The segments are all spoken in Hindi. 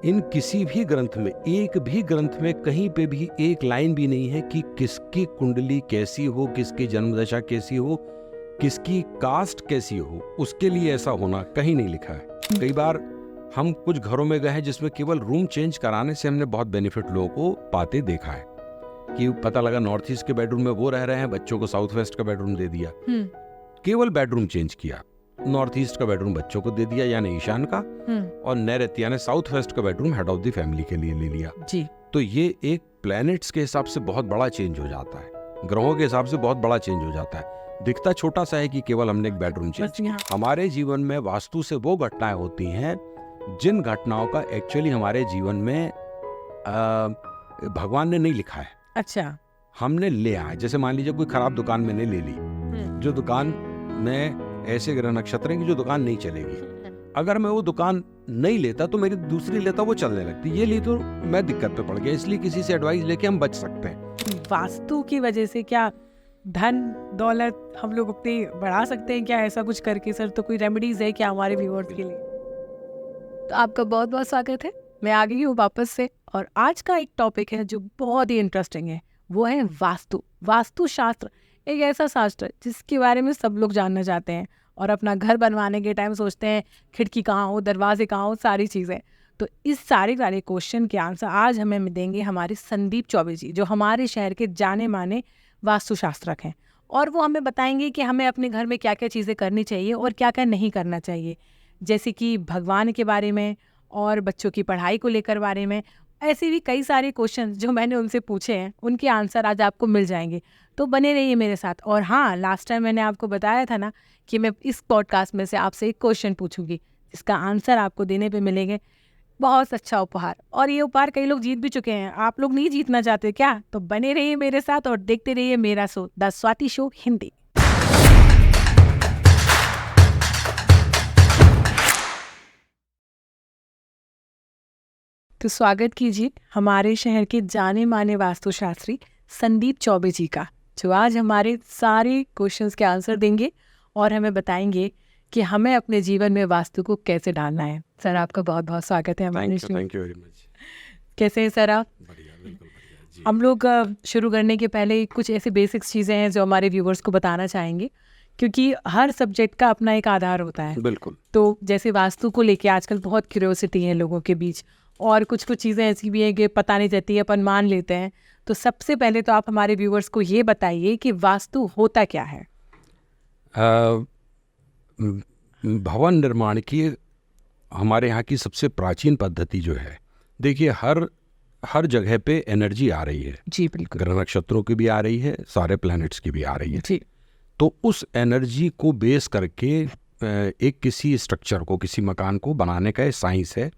इन किसी भी ग्रंथ में, एक भी ग्रंथ में कहीं पे भी एक लाइन भी नहीं है कि किसकी कुंडली कैसी हो, किसकी जन्मदशा कैसी हो, किसकी कास्ट कैसी हो, उसके लिए ऐसा होना कहीं नहीं लिखा है। कई बार हम कुछ घरों में गए हैं जिसमें केवल रूम चेंज कराने से हमने बहुत बेनिफिट लोगों को पाते देखा है कि पता लगा नॉर्थ ईस्ट के बेडरूम में वो रह रहे हैं, बच्चों को साउथ वेस्ट का बेडरूम दे दिया, केवल बेडरूम चेंज किया, नॉर्थ ईस्ट का बेडरूम बच्चों को दे दिया यानी ईशान का, और नैरत यानी साउथ वेस्ट का bedroom head of the family के लिए ले लिया जी। तो ये एक प्लैनेट्स के हिसाब से बहुत बड़ा चेंज हो जाता है, ग्रहों के हिसाब से बहुत बड़ा चेंज हो जाता है। दिखता छोटा सा है कि केवल हमने एक बेडरूम चेंज। हमारे जीवन में वास्तु से वो घटनाएं होती हैं जिन घटनाओं का एक्चुअली हमारे जीवन में भगवान ने नहीं लिखा है। अच्छा, हमने ले आए। जैसे मान लीजिए कोई खराब दुकान मैंने ले ली, जो दुकान में ऐसे ग्रह नक्षत्र हैं कि जो दुकान नहीं चलेगी, अगर मैं वो दुकान नहीं लेता तो मेरी दूसरी लेता वो चलने लगती, ये ली तो मैं दिक्कत पे पड़ गया। इसलिए किसी से एडवाइस लेके हम बच सकते हैं। वास्तु की वजह से क्या धन दौलत हम लोग अपनी बढ़ा सकते हैं क्या, ऐसा कुछ करके? सर, तो कोई रेमेडीज है क्या हमारे व्यूअर्स के लिए? तो आपका बहुत बहुत स्वागत है, मैं आ गई हूँ वापस से, और आज का एक टॉपिक है जो बहुत ही इंटरेस्टिंग है, वो है वास्तु। वास्तु शास्त्र एक ऐसा शास्त्र जिसके बारे में सब लोग जानना चाहते हैं और अपना घर बनवाने के टाइम सोचते हैं खिड़की कहाँ हो, दरवाजे कहाँ हो, सारी चीज़ें। तो इस सारे क्वेश्चन के आंसर आज हमें देंगे हमारे संदीप चौबे जी, जो हमारे शहर के जाने माने वास्तुशास्त्रक हैं, और वो हमें बताएंगे कि हमें अपने घर में क्या क्या चीज़ें करनी चाहिए और क्या क्या नहीं करना चाहिए, जैसे कि भगवान के बारे में और बच्चों की पढ़ाई को लेकर बारे में। ऐसे भी कई सारे क्वेश्चन जो मैंने उनसे पूछे हैं, उनके आंसर आज आपको मिल जाएंगे, तो बने रहिए मेरे साथ। और हाँ, लास्ट टाइम मैंने आपको बताया था ना कि मैं इस पॉडकास्ट में से आपसे एक क्वेश्चन पूछूंगी जिसका आंसर आपको देने पे मिलेंगे बहुत अच्छा उपहार, और ये उपहार कई लोग जीत भी चुके हैं। आप लोग नहीं जीतना चाहते क्या? तो बने रहिए मेरे साथ और देखते रहिए मेरा show the Swati show Hindi. तो स्वागत कीजिए हमारे शहर के जाने माने वास्तुशास्त्री संदीप चौबे जी का, जो आज हमारे सारे क्वेश्चंस के आंसर देंगे और हमें बताएंगे कि हमें अपने जीवन में वास्तु को कैसे डालना है। सर, आपका बहुत बहुत स्वागत है हमारे show. Thank you very much. कैसे हैं सर आप? बढ़िया, बिल्कुल बढ़िया जी। हम लोग शुरू करने के पहले कुछ ऐसी बेसिक्स चीज़ें हैं जो हमारे व्यूवर्स को बताना चाहेंगे, क्योंकि हर सब्जेक्ट का अपना एक आधार होता है। बिल्कुल। तो जैसे वास्तु को लेके आजकल बहुत क्यूरियोसिटी है लोगों के बीच, और कुछ कुछ चीज़ें ऐसी भी हैं कि पता नहीं चलती है, अपन मान लेते हैं। तो सबसे पहले तो आप हमारे व्यूवर्स को ये बताइए कि वास्तु होता क्या है? भवन निर्माण की हमारे यहाँ की सबसे प्राचीन पद्धति जो है, देखिए हर जगह पे एनर्जी आ रही है जी, बिल्कुल। ग्रह नक्षत्रों की भी आ रही है, सारे प्लैनेट्स की भी आ रही है जी। तो उस एनर्जी को बेस करके एक किसी स्ट्रक्चर को, किसी मकान को बनाने का साइंस है,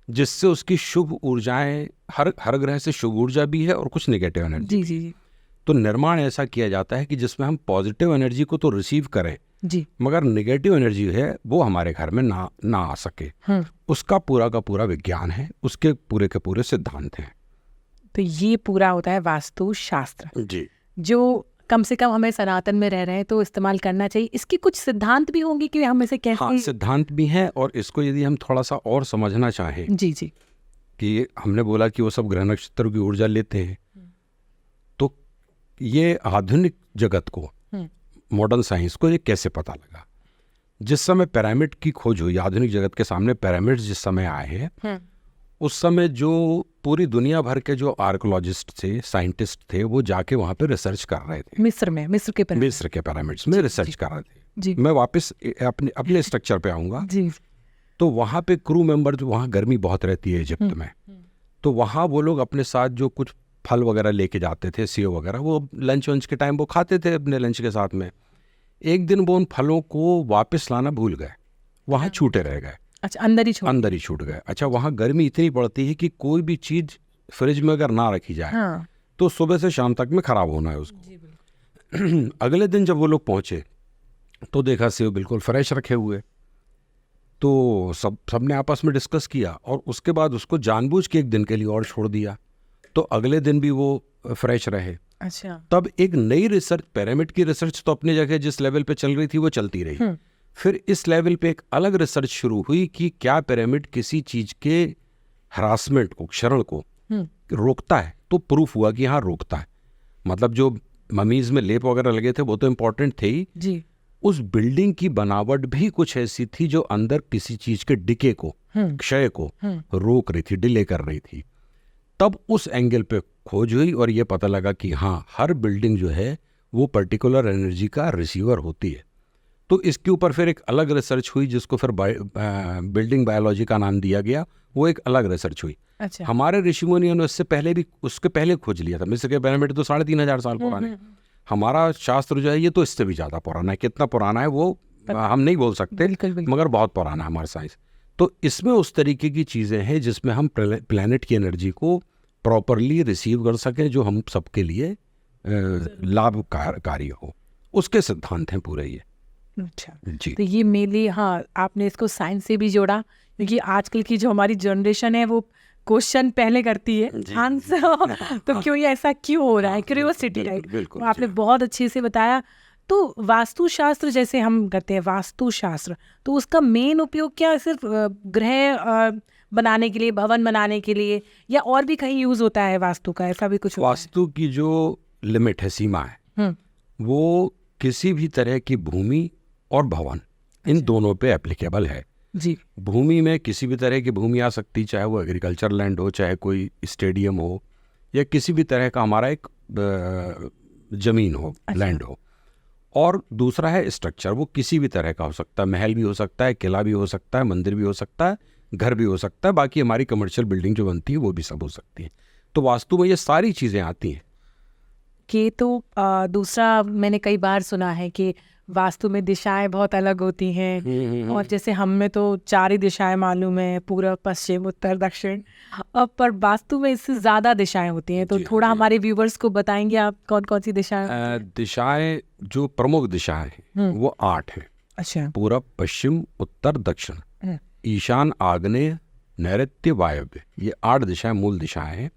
जिससे उसकी शुभ ऊर्जाएं, हर ग्रह से शुभ ऊर्जा भी है और कुछ नेगेटिव एनर्जी। जी जी। तो निर्माण ऐसा किया जाता है कि जिसमें हम पॉजिटिव एनर्जी को तो रिसीव करें जी, मगर नेगेटिव एनर्जी है वो हमारे घर में ना आ सके। उसका पूरा का पूरा विज्ञान है, उसके पूरे के पूरे सिद्धांत हैं। तो ये पूरा होता है वास्तु शास्त्र जी, जो कम से कम हमें सनातन में रह रहे हैं तो इस्तेमाल करना चाहिए। इसके कुछ सिद्धांत भी होंगे कि हम इसे कैसे? हाँ, सिद्धांत भी हैं, और इसको यदि हम थोड़ा सा और समझना चाहें जी जी, कि हमने बोला कि वो सब ग्रह नक्षत्र की ऊर्जा लेते हैं, तो ये आधुनिक जगत को, मॉडर्न साइंस को ये कैसे पता लगा? जिस समय पिरामिड की खोज हुई, आधुनिक जगत के सामने पिरामिड जिस समय आए हैं, उस समय जो पूरी दुनिया भर के जो आर्कोलॉजिस्ट थे, साइंटिस्ट थे, वो जाके वहाँ पे रिसर्च कर रहे थे। मिस्र के पिरामिड्स में रिसर्च कर रहे थे जी। मैं वापस अपने स्ट्रक्चर पे आऊँगा जी। तो वहाँ पे क्रू मेंबर, जो वहाँ गर्मी बहुत रहती है इजिप्ट में, तो वहाँ वो लोग अपने साथ जो कुछ फल वगैरह लेके जाते थे, सेव वगैरह, वो लंच वंच के टाइम वो खाते थे अपने लंच के साथ में। एक दिन वो उन फलों को वापस लाना भूल गए, वहाँ छूटे रह गए। अच्छा, अंदर ही छूट गए। अच्छा, वहाँ गर्मी इतनी पड़ती है कि कोई भी चीज़ फ्रिज में अगर ना रखी जाए तो सुबह से शाम तक में ख़राब होना है उसको। अगले दिन जब वो लोग पहुँचे तो देखा सेव बिल्कुल फ्रेश रखे हुए। तो सबने आपस में डिस्कस किया और उसके बाद उसको जानबूझ के एक दिन के लिए और छोड़ दिया, तो अगले दिन भी वो फ्रेश रहे। अच्छा। तब एक नई रिसर्च, पिरामिड की रिसर्च तो अपनी जगह जिस लेवल पे चल रही थी वो चलती रही, फिर इस लेवल पे एक अलग रिसर्च शुरू हुई कि क्या पिरामिड किसी चीज़ के हरासमेंट को, क्षरण को रोकता है, तो प्रूफ हुआ कि हाँ रोकता है। मतलब जो ममीज में लेप वगैरह लगे थे वो तो इम्पोर्टेंट थे ही जी। उस बिल्डिंग की बनावट भी कुछ ऐसी थी जो अंदर किसी चीज के डिके को, क्षय को रोक रही थी, डिले कर रही थी। तब उस एंगल पे खोज हुई और ये पता लगा कि हाँ हर बिल्डिंग जो है वो पर्टिकुलर एनर्जी का रिसीवर होती है। तो इसके ऊपर फिर एक अलग रिसर्च हुई जिसको फिर बिल्डिंग बायोलॉजी का नाम दिया गया। वो एक अलग रिसर्च हुई। अच्छा। हमारे ऋषि मुनियों ने उसके पहले खोज लिया था। मिस्र के पिरामिड तो 3,500 साल पुराने। हमारा शास्त्र जो है ये तो इससे भी ज़्यादा पुराना है। कितना पुराना है वो हम नहीं बोल सकते, मगर बहुत पुराना है हमारा साइंस। तो इसमें उस तरीके की चीज़ें हैं जिसमें हम प्लैनेट की एनर्जी को प्रॉपरली रिसीव कर सकें जो हम सबके लिए लाभकारी हो। उसके सिद्धांत हैं पूरे ये। अच्छा जी। तो ये मेनली, हाँ, आपने इसको साइंस से भी जोड़ा, क्योंकि आजकल की जो हमारी जनरेशन है वो क्वेश्चन पहले करती है आंसर तो क्यों ये ऐसा क्यों हो रहा है, क्यूरियोसिटी टाइप। आपने बहुत अच्छे से बताया। तो वास्तुशास्त्र जैसे हम करते हैं वास्तुशास्त्र, तो उसका मेन उपयोग क्या, सिर्फ ग्रह बनाने के लिए, भवन बनाने के लिए, या और भी कहीं यूज होता है वास्तु का, ऐसा भी कुछ? वास्तु की जो लिमिट है, सीमा है, वो किसी भी तरह की भूमि और भवन इन दोनों पे एप्लीकेबल है जी। भूमि में किसी भी तरह की भूमि आ सकती, चाहे वो एग्रीकल्चर लैंड हो, चाहे कोई स्टेडियम हो, या किसी भी तरह का हमारा एक जमीन हो, लैंड हो। और दूसरा है स्ट्रक्चर, वो किसी भी तरह का हो सकता है, महल भी हो सकता है, किला भी हो सकता है, मंदिर भी हो सकता है, घर भी हो सकता है, बाकी हमारी कमर्शियल बिल्डिंग जो बनती है वो भी सब हो सकती है। तो वास्तु में ये सारी चीज़ें आती हैं। कि तो दूसरा मैंने कई बार सुना है कि वास्तु में दिशाएं बहुत अलग होती हैं, और जैसे हम में तो 4 ही दिशाएं मालूम है, पूर्व, पश्चिम, उत्तर, दक्षिण, अब पर वास्तु में इससे ज़्यादा दिशाएं होती हैं। तो थोड़ा हमारे व्यूवर्स को बताएंगे आप कौन कौन सी दिशाएं? दिशाएं, जो प्रमुख दिशाएं हैं वो 8 हैं। अच्छा। पूरब, पश्चिम, उत्तर, दक्षिण, ईशान, आग्नेय, नैऋत्य, वायव्य, ये 8 दिशाएं मूल दिशाएं हैं।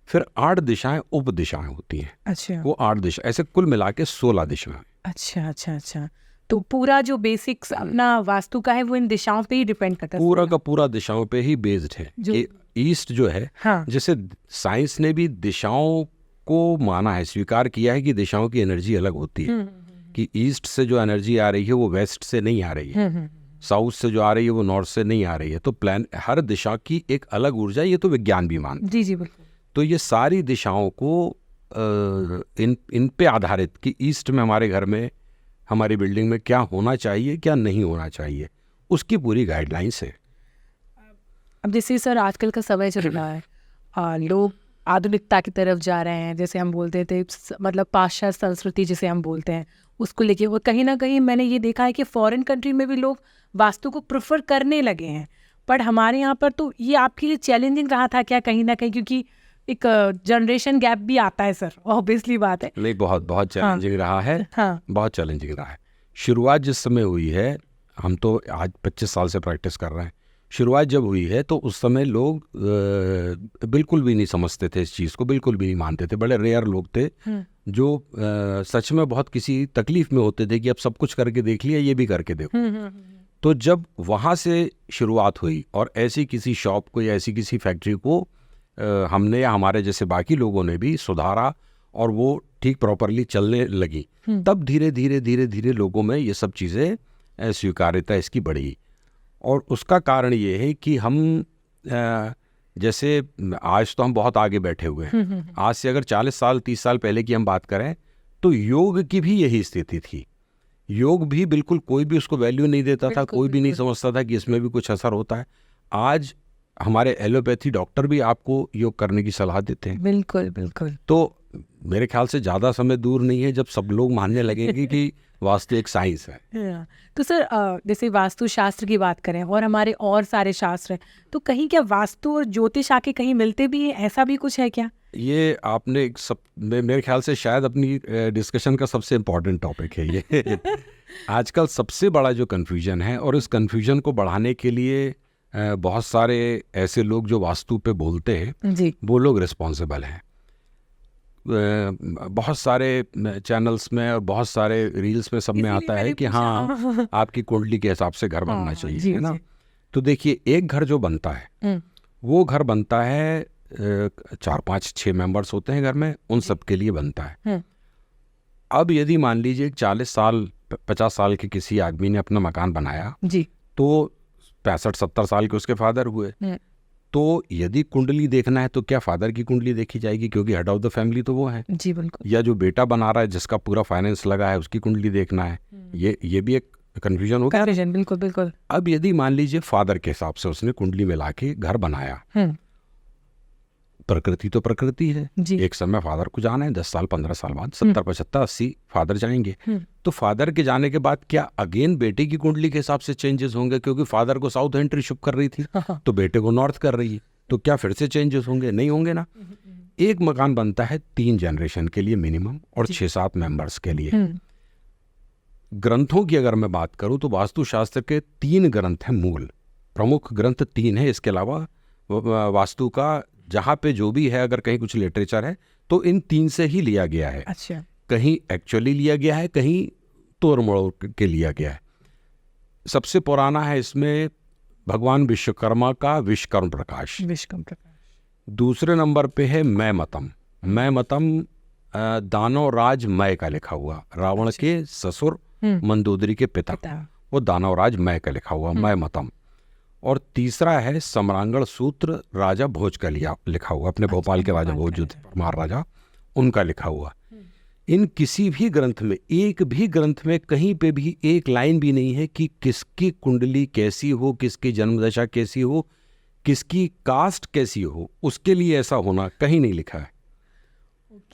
फिर 8 दिशाएं उप दिशाएं होती हैं। अच्छा। वो 8 दिशा, ऐसे कुल मिला के 16 दिशाएं। अच्छा अच्छा अच्छा। तो पूरा जो बेसिक्स अपना वास्तु का है वो इन दिशाओं पे ही डिपेंड करता है? पूरा का पूरा दिशाओं पे ही बेस्ड है। कि ईस्ट जो है, हाँ, जैसे साइंस ने भी दिशाओं को माना है, स्वीकार किया है कि दिशाओं की एनर्जी अलग होती है। कि ईस्ट से जो एनर्जी आ रही है वो वेस्ट से नहीं आ रही है, साउथ से जो आ रही है वो नॉर्थ से नहीं आ रही है। तो हर दिशा की एक अलग ऊर्जा, ये तो विज्ञान भी मानता है। जी जी बिल्कुल। तो ये सारी दिशाओं को इन पे आधारित कि ईस्ट में हमारे घर में, हमारी बिल्डिंग में क्या होना चाहिए, क्या नहीं होना चाहिए, उसकी पूरी गाइडलाइंस है। अब जैसे सर आजकल का समय चल रहा है, लोग आधुनिकता की तरफ जा रहे हैं, जैसे हम बोलते थे, मतलब पाश्चात्य संस्कृति जिसे हम बोलते हैं उसको लेके, और कहीं ना कहीं मैंने ये देखा है कि फॉरेन कंट्री में भी लोग वास्तु को प्रेफर करने लगे हैं। पर हमारे यहाँ पर तो ये आपके लिए चैलेंजिंग रहा था क्या कहीं ना कहीं, क्योंकि एक जनरेशन गैप भी आता है सर, ऑब्वियसली बात है। नहीं, बहुत चैलेंजिंग रहा है। हाँ। बहुत चैलेंजिंग रहा है। शुरुआत जिस समय हुई है, हम तो आज 25 साल से प्रैक्टिस कर रहे हैं, शुरुआत जब हुई है तो उस समय लोग बिल्कुल भी नहीं समझते थे इस चीज़ को, बिल्कुल भी नहीं मानते थे। बड़े रेयर लोग थे जो सच में बहुत किसी तकलीफ में होते थे कि अब सब कुछ करके देख लिया, ये भी करके देखो। तो जब वहाँ से शुरुआत हुई और ऐसी किसी शॉप को या ऐसी किसी फैक्ट्री को हमने या हमारे जैसे बाकी लोगों ने भी सुधारा और वो ठीक प्रॉपरली चलने लगी, तब धीरे धीरे लोगों में ये सब चीज़ें स्वीकार्यता इसकी बढ़ी। और उसका कारण ये है कि हम जैसे आज तो हम बहुत आगे बैठे हुए हैं। आज से अगर 40 साल 30 साल पहले की हम बात करें तो योग की भी यही स्थिति थी। योग भी बिल्कुल कोई भी उसको वैल्यू नहीं देता था, कोई भी नहीं समझता था कि इसमें भी कुछ असर होता है। आज हमारे एलोपैथी डॉक्टर भी आपको योग करने की सलाह देते हैं। बिल्कुल बिल्कुल। तो मेरे ख्याल से ज़्यादा समय दूर नहीं है जब सब लोग मानने लगेंगे कि वास्तु एक साइंस है। तो सर जैसे वास्तु शास्त्र की बात करें और हमारे और सारे शास्त्र हैं, तो कहीं क्या वास्तु और ज्योतिष आके कहीं मिलते भी हैं, ऐसा भी कुछ है क्या? ये आपने मेरे ख्याल से शायद अपनी डिस्कशन का सबसे इम्पोर्टेंट टॉपिक है ये। आजकल सबसे बड़ा जो कन्फ्यूजन है, और इस कन्फ्यूजन को बढ़ाने के लिए बहुत सारे ऐसे लोग जो वास्तु पे बोलते हैं जी, वो लोग रिस्पॉन्सिबल हैं। बहुत सारे चैनल्स में और बहुत सारे रील्स में सब में आता है कि हाँ आपकी कुंडली के हिसाब से घर बनना चाहिए, है ना। तो देखिए, एक घर जो बनता है वो घर बनता है 4-5-6 मेंबर्स होते हैं घर में, उन सब के लिए बनता है। अब यदि मान लीजिए 40 साल 50 साल के किसी आदमी ने अपना मकान बनाया जी, तो 65-70 साल के उसके फादर हुए, तो यदि कुंडली देखना है तो क्या फादर की कुंडली देखी जाएगी, क्योंकि हेड ऑफ द फैमिली तो वो है। जी बिल्कुल। या जो बेटा बना रहा है जिसका पूरा फाइनेंस लगा है उसकी कुंडली देखना है। ये भी एक कन्फ्यूजन हो गया। कन्फ्यूजन, बिल्कुल बिल्कुल। अब यदि मान लीजिए फादर के हिसाब से उसने कुंडली मिला के घर बनाया, प्रकृति तो प्रकृति है जी। एक समय फादर को जाना है 10 साल 15 साल बाद 70-75-80 फादर जाएंगे। तो फादर के जाने के बाद क्या अगेन बेटे की कुंडली के हिसाब से चेंजेस होंगे, क्योंकि फादर को साउथ एंट्री शुभ कर रही थी तो बेटे को नॉर्थ कर रही है, तो क्या फिर से चेंजेस होंगे? नहीं होंगे ना। एक मकान बनता है 3 जनरेशन के लिए मिनिमम और 6-7 मेंबर्स के लिए। ग्रंथों की अगर मैं बात करूं तो वास्तुशास्त्र के 3 ग्रंथ हैं मूल, प्रमुख ग्रंथ 3 है। इसके अलावा वास्तु का जहाँ पे जो भी है, अगर कहीं कुछ लिटरेचर है तो इन 3 से ही लिया गया है। अच्छा। कहीं एक्चुअली लिया गया है, कहीं तोड़ मोड़ के लिया गया है। सबसे पुराना है इसमें भगवान विश्वकर्मा का विश्वकर्म प्रकाश। दूसरे नंबर पे है मैं मतम दानव राज मय का लिखा हुआ, रावण के ससुर मंदोदरी के पिता, वो दानव राज मय का लिखा हुआ मय मतम। और तीसरा है सम्रांगण सूत्र राजा भोज का लिखा हुआ, अपने भोपाल के राजा भोज जो थे परमार राजा, उनका लिखा हुआ। इन किसी भी ग्रंथ में, एक भी ग्रंथ में कहीं पे भी एक लाइन भी नहीं है कि किसकी कुंडली कैसी हो, किसकी जन्मदशा कैसी हो, किसकी कास्ट कैसी हो, उसके लिए ऐसा होना कहीं नहीं लिखा है।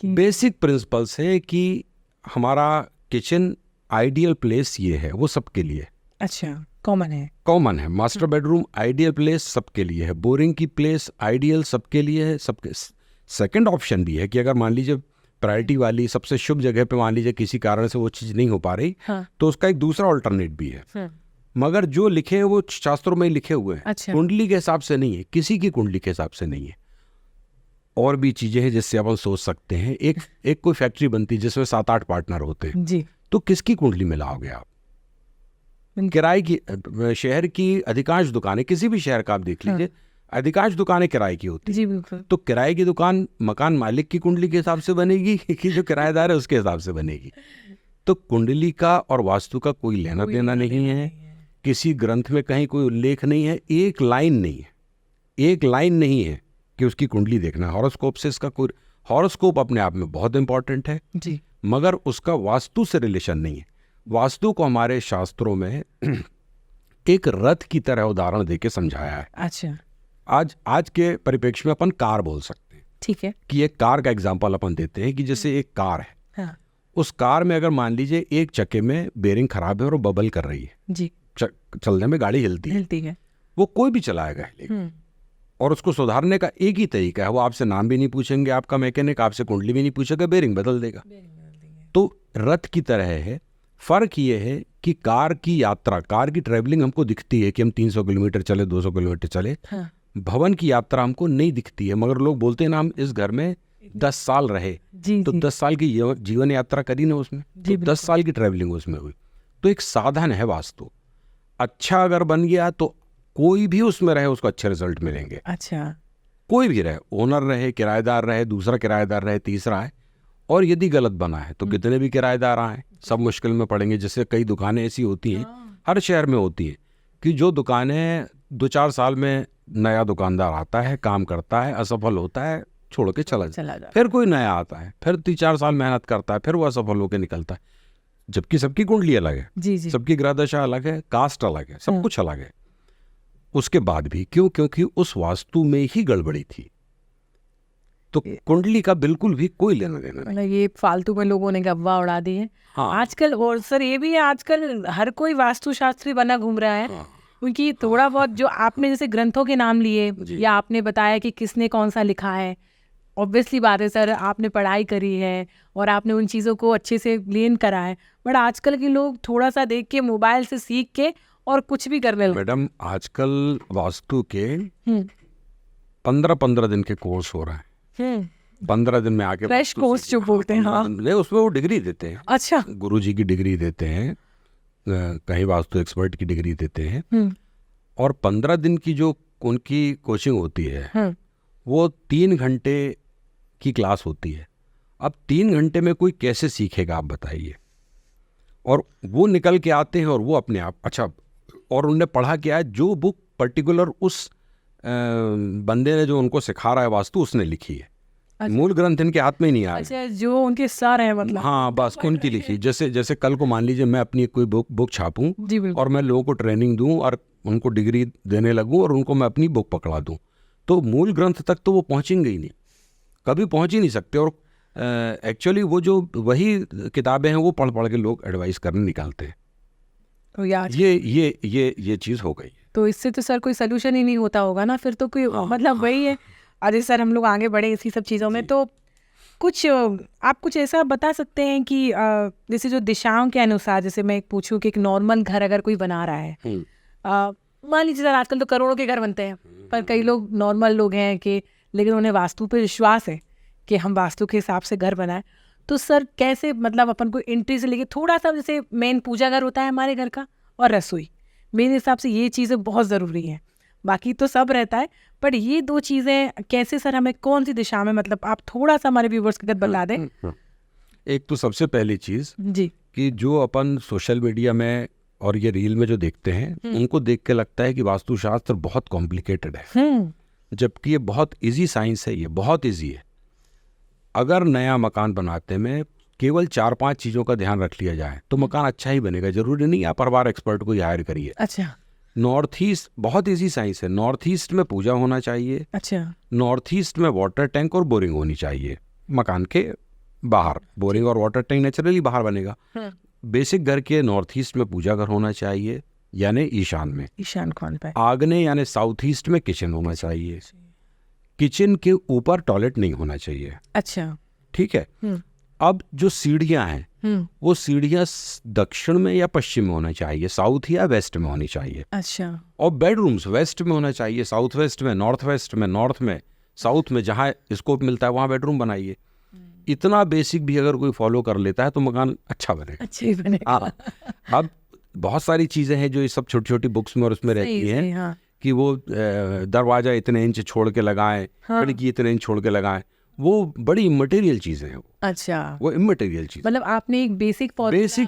बेसिक प्रिंसिपल्स है कि हमारा किचन आइडियल प्लेस ये है, वो सबके लिए। अच्छा, कॉमन है। मास्टर बेडरूम आइडियल प्लेस सबके लिए है, बोरिंग की प्लेस आइडियल सबके लिए है। सबके सेकंड ऑप्शन भी है कि अगर मान लीजिए प्रायोरिटी वाली सबसे शुभ जगह पे मान लीजिए किसी कारण से वो चीज़ नहीं हो पा रही, तो उसका एक दूसरा ऑल्टरनेट भी है। मगर जो लिखे हैं वो शास्त्रों में लिखे हुए हैं। अच्छा। कुंडली के हिसाब से नहीं है, किसी की कुंडली के हिसाब से नहीं है। और भी चीज़ें हैं जिससे अपन सोच सकते हैं। एक कोई फैक्ट्री बनती है जिसमें 7-8 पार्टनर होते हैं जी, तो किसकी कुंडली में लाओगे आप? किराए की, शहर की अधिकांश दुकानें, किसी भी शहर का आप देख लीजिए, अधिकांश दुकानें किराए की होती जी बिल्कुल। तो किराए की दुकान मकान मालिक की कुंडली के हिसाब से बनेगी कि जो किराएदार है उसके हिसाब से बनेगी? तो कुंडली का और वास्तु का कोई लेना देना नहीं है। किसी ग्रंथ में कहीं कोई उल्लेख नहीं है, एक लाइन नहीं है कि उसकी कुंडली देखना। हॉरोस्कोप से इसका कोई, हॉरोस्कोप अपने आप में बहुत इंपॉर्टेंट है जी, मगर उसका वास्तु से रिलेशन नहीं है। वास्तु को हमारे शास्त्रों में एक रथ की तरह उदाहरण देके समझाया है। अच्छा, आज के परिप्रेक्ष्य में अपन कार बोल सकते हैं, ठीक है, कि एक कार का एग्जांपल अपन देते हैं कि जैसे एक कार है, हाँ, उस कार में अगर मान लीजिए एक चक्के में बेरिंग खराब है और वो बबल कर रही है जी, चलने में गाड़ी हिलती है, वो कोई भी चलाएगा हिलेगी। और उसको सुधारने का एक ही तरीका है, वो आपसे नाम भी नहीं पूछेंगे आपका मैकेनिक, आपसे कुंडली भी नहीं पूछेगा, बेरिंग बदल देगा। तो रथ की तरह है। फर्क ये है कि कार की यात्रा, कार की ट्रेवलिंग हमको दिखती है कि हम 300 किलोमीटर चले, 200 किलोमीटर चले। हाँ, भवन की यात्रा हमको नहीं दिखती है, मगर लोग बोलते हैं ना हम इस घर में 10 साल रहे, जी, तो 10 साल की जीवन यात्रा करी ना उसमें, तो 10 साल की ट्रेवलिंग उसमें हुई। तो एक साधन है वास्तु। अच्छा अगर बन गया तो कोई भी उसमें रहे उसको अच्छे रिजल्ट मिलेंगे। अच्छा, कोई भी रहे, ओनर रहे, किराएदार रहे, दूसरा किराएदार रहे, तीसरा है। और यदि गलत बना है तो कितने भी किराएदार आए सब मुश्किल में पड़ेंगे। जैसे कई दुकानें ऐसी होती हैं, हर शहर में होती हैं, कि जो दुकानें 2-4 साल में नया दुकानदार आता है, काम करता है, असफल होता है, छोड़ के चला जाता। फिर कोई नया आता है, फिर 3-4 साल मेहनत करता है, फिर वो असफल होकर निकलता है। जबकि सबकी कुंडली अलग है, जी, जी, सबकी ग्रह दशा अलग है, कास्ट अलग है, सब कुछ अलग है। उसके बाद भी क्यों? क्योंकि उस वास्तु में ही गड़बड़ी थी। तो कुंडली का बिल्कुल भी कोई लेना देना नहीं। ये फालतू में लोगों ने अफवाह उड़ा दी है। हाँ। आजकल, और सर ये भी है, आजकल हर कोई वास्तुशास्त्री बना घूम रहा है। हाँ। क्योंकि थोड़ा बहुत जो आपने जैसे ग्रंथों के नाम लिए या आपने बताया कि किसने कौन सा लिखा है, ऑब्वियसली बात है सर, आपने पढ़ाई करी है और आपने उन चीज़ों को अच्छे से लेन करा है। बट आजकल के लोग थोड़ा सा देख के, मोबाइल से सीख के और कुछ भी करने लगे। मैडम आजकल वास्तु के 15-15 दिन के कोर्स हो रहा है। 15 दिन में आके फ्रेश कोर्स जो बोलते हैं, हाँ, उसमें वो डिग्री देते हैं। अच्छा, गुरुजी की डिग्री देते हैं, कहीं वास्तु एक्सपर्ट की डिग्री देते हैं। और 15 दिन की जो उनकी कोचिंग होती है वो 3 घंटे की क्लास होती है। अब 3 घंटे में कोई कैसे सीखेगा आप बताइए। और वो निकल के आते हैं और वो अपने आप अच्छा, और उनने पढ़ा क्या है, जो बुक पर्टिकुलर उस बंदे ने जो उनको सिखा रहा है वास्तु उसने लिखी है। अच्छा। मूल ग्रंथ इनके हाथ में ही नहीं आया। अच्छा, जो उनके सर है मतलब। हाँ बस उनकी लिखी। जैसे कल को मान लीजिए मैं अपनी कोई बुक छापूं जी बिल्कुल। और मैं लोगों को ट्रेनिंग दूं और उनको डिग्री देने लगूं और उनको मैं अपनी बुक पकड़ा दूं, तो मूल ग्रंथ तक तो वो पहुंचेंगे ही नहीं, कभी पहुंच ही नहीं सकते। और एक्चुअली वो जो वही किताबें हैं वो पढ़ पढ़ के लोग एडवाइस करने निकालते हैं। तो यार ये चीज़ हो गई। तो इससे तो सर कोई सोल्यूशन ही नहीं होता होगा ना फिर तो कोई मतलब वही है। अरे सर हम लोग आगे बढ़े इसी सब चीज़ों में, तो कुछ आप कुछ ऐसा बता सकते हैं कि जैसे जो दिशाओं के अनुसार, जैसे मैं पूछूं कि एक नॉर्मल घर अगर कोई बना रहा है, मान लीजिए सर आजकल तो करोड़ों के घर बनते हैं, पर कई लोग नॉर्मल लोग हैं कि लेकिन उन्हें वास्तु पे विश्वास है कि हम वास्तु के हिसाब से घर बनाएं, तो सर कैसे मतलब अपन को एंट्री से लेके थोड़ा सा, जैसे मेन पूजा घर होता है हमारे घर का और रसोई, मेरे हिसाब से ये चीज़ें बहुत ज़रूरी हैं, बाकी तो सब रहता है, पर ये 2 चीज़ें कैसे सर हमें कौन सी दिशा में, मतलब आप थोड़ा सा हमारे व्यूवर्स को बता दें। एक तो सबसे पहली चीज़ जी कि जो अपन सोशल मीडिया में और ये रील में जो देखते हैं उनको देख के लगता है कि वास्तुशास्त्र बहुत कॉम्प्लिकेटेड है, जबकि ये बहुत इजी साइंस है, ये बहुत इजी है। अगर नया मकान बनाते में केवल 4-5 चीज़ों का ध्यान रख लिया जाए तो मकान अच्छा ही बनेगा। जरूरी नहीं आप हर बार एक्सपर्ट को हायर करिए। अच्छा नॉर्थ ईस्ट बहुत इजी साइंस है। नॉर्थ ईस्ट में पूजा होना चाहिए। अच्छा नॉर्थ ईस्ट में वाटर टैंक और बोरिंग होनी चाहिए मकान के बाहर। बोरिंग और वाटर टैंक नेचुरली बाहर बनेगा। बेसिक घर के नॉर्थ ईस्ट में पूजा घर होना चाहिए, यानी ईशान में। ईशान कौन पे? आग्नेय यानी साउथ ईस्ट में किचन होना चाहिए। किचन के ऊपर टॉयलेट नहीं होना चाहिए। अच्छा ठीक है। अब जो सीढ़ियां हैं वो सीढ़ियां दक्षिण में या पश्चिम में होना चाहिए, साउथ या वेस्ट में होनी चाहिए। अच्छा। और बेडरूम्स वेस्ट में होना चाहिए, साउथ वेस्ट में, नॉर्थ वेस्ट में, नॉर्थ में, साउथ में, जहाँ स्कोप मिलता है वहाँ बेडरूम बनाइए। इतना बेसिक भी अगर कोई फॉलो कर लेता है तो मकान अच्छा बनेगा। अच्छा ही बनेगा। अब बहुत सारी चीज़ें हैं जो ये सब छोटी छोटी बुक्स में और उसमें रहती हैं। हाँ। कि वो दरवाज़ा इतने इंच छोड़ के लगाएं, खिड़की इतने इंच छोड़ के लगाएं, वो बड़ी इमटेरियल चीज़ें हैं। अच्छा, वो इमटेरियल चीज़, मतलब आपने एक बेसिक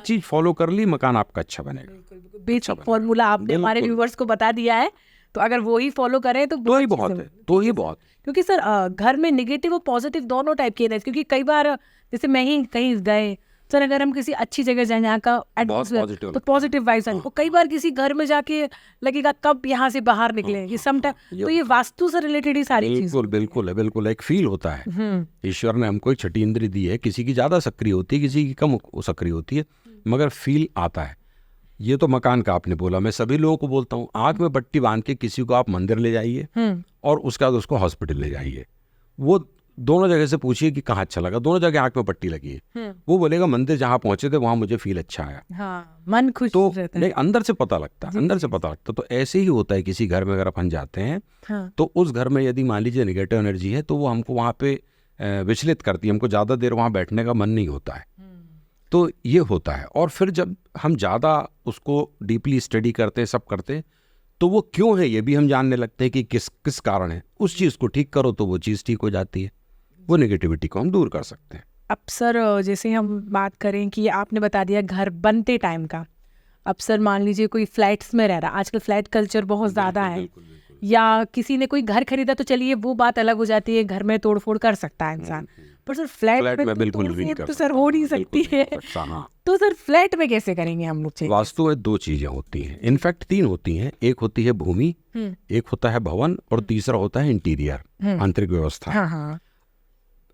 चीज़ फॉलो कर ली, मकान आपका अच्छा बनेगा। बेसिक फॉर्मूला आपने हमारे व्यूवर्स को बता दिया है, तो अगर वो ही फॉलो करें तो ही बहुत है, तो ही बहुत। क्योंकि सर घर में नेगेटिव और पॉजिटिव दोनों टाइप के रहते हैं। क्योंकि कई बार जैसे मैं ही कहीं गए सर, अगर हम किसी अच्छी जगह जाएं जहाँ का एटमॉस्फेयर तो पॉजिटिव वाइब्स आएंगे, और कई बार किसी घर में जाके लगेगा कब यहाँ से बाहर निकले, ये समटाइम। तो ये वास्तु से रिलेटेड ही सारी चीजें। बिल्कुल एक फील होता है। ईश्वर ने हमको एक छठी इंद्री दी है, किसी की ज्यादा सक्रिय होती है, किसी की कम सक्रिय होती है, मगर फील आता है। ये तो मकान का आपने बोला, मैं सभी लोगों को बोलता हूँ, आंख में पट्टी बांध के किसी को आप मंदिर ले जाइए और उसके बाद उसको हॉस्पिटल ले जाइए। वो दोनों जगह से पूछिए कि कहाँ अच्छा लगा, दोनों जगह आंख में पट्टी लगी है। वो बोलेगा मंदिर जहाँ पहुंचे थे वहां मुझे फील अच्छा आया। हाँ, मन खुश तो रहता है। नहीं, अंदर से पता लगता है, अंदर से पता लगता है। तो ऐसे ही होता है किसी घर में अगर अपन जाते हैं तो उस घर में यदि मान लीजिए नेगेटिव एनर्जी है तो वो हमको वहाँ पे विचलित करती है, हमको ज़्यादा देर वहाँ बैठने का मन नहीं होता है। तो ये होता है। और फिर जब हम ज़्यादा उसको डीपली स्टडी करते सब करते तो वो क्यों है ये भी हम जानने लगते हैं कि किस कारण है। उस चीज़ को ठीक करो तो वो चीज़ ठीक हो जाती है, वो नेगेटिविटी को हम दूर कर सकते हैं। अब सर जैसे हम बात करें कि आपने बता दिया घर बनते टाइम का, अब सर मान लीजिए कोई फ्लैट्स में रह रहा, आजकल फ्लैट कल्चर बहुत ज़्यादा है, या किसी ने कोई घर खरीदा तो चलिए वो बात अलग हो जाती है, घर में तोड़फोड़ कर सकता है इंसान, पर सर फ्लैट में बिल्कुल तो सर हो नहीं सकती है। तो सर फ्लैट में कैसे करेंगे हम लोग? वास्तु में 2 चीजें होती हैं, इनफैक्ट 3 होती हैं। एक होती है भूमि, एक होता है भवन, और तीसरा होता है इंटीरियर, आंतरिक व्यवस्था।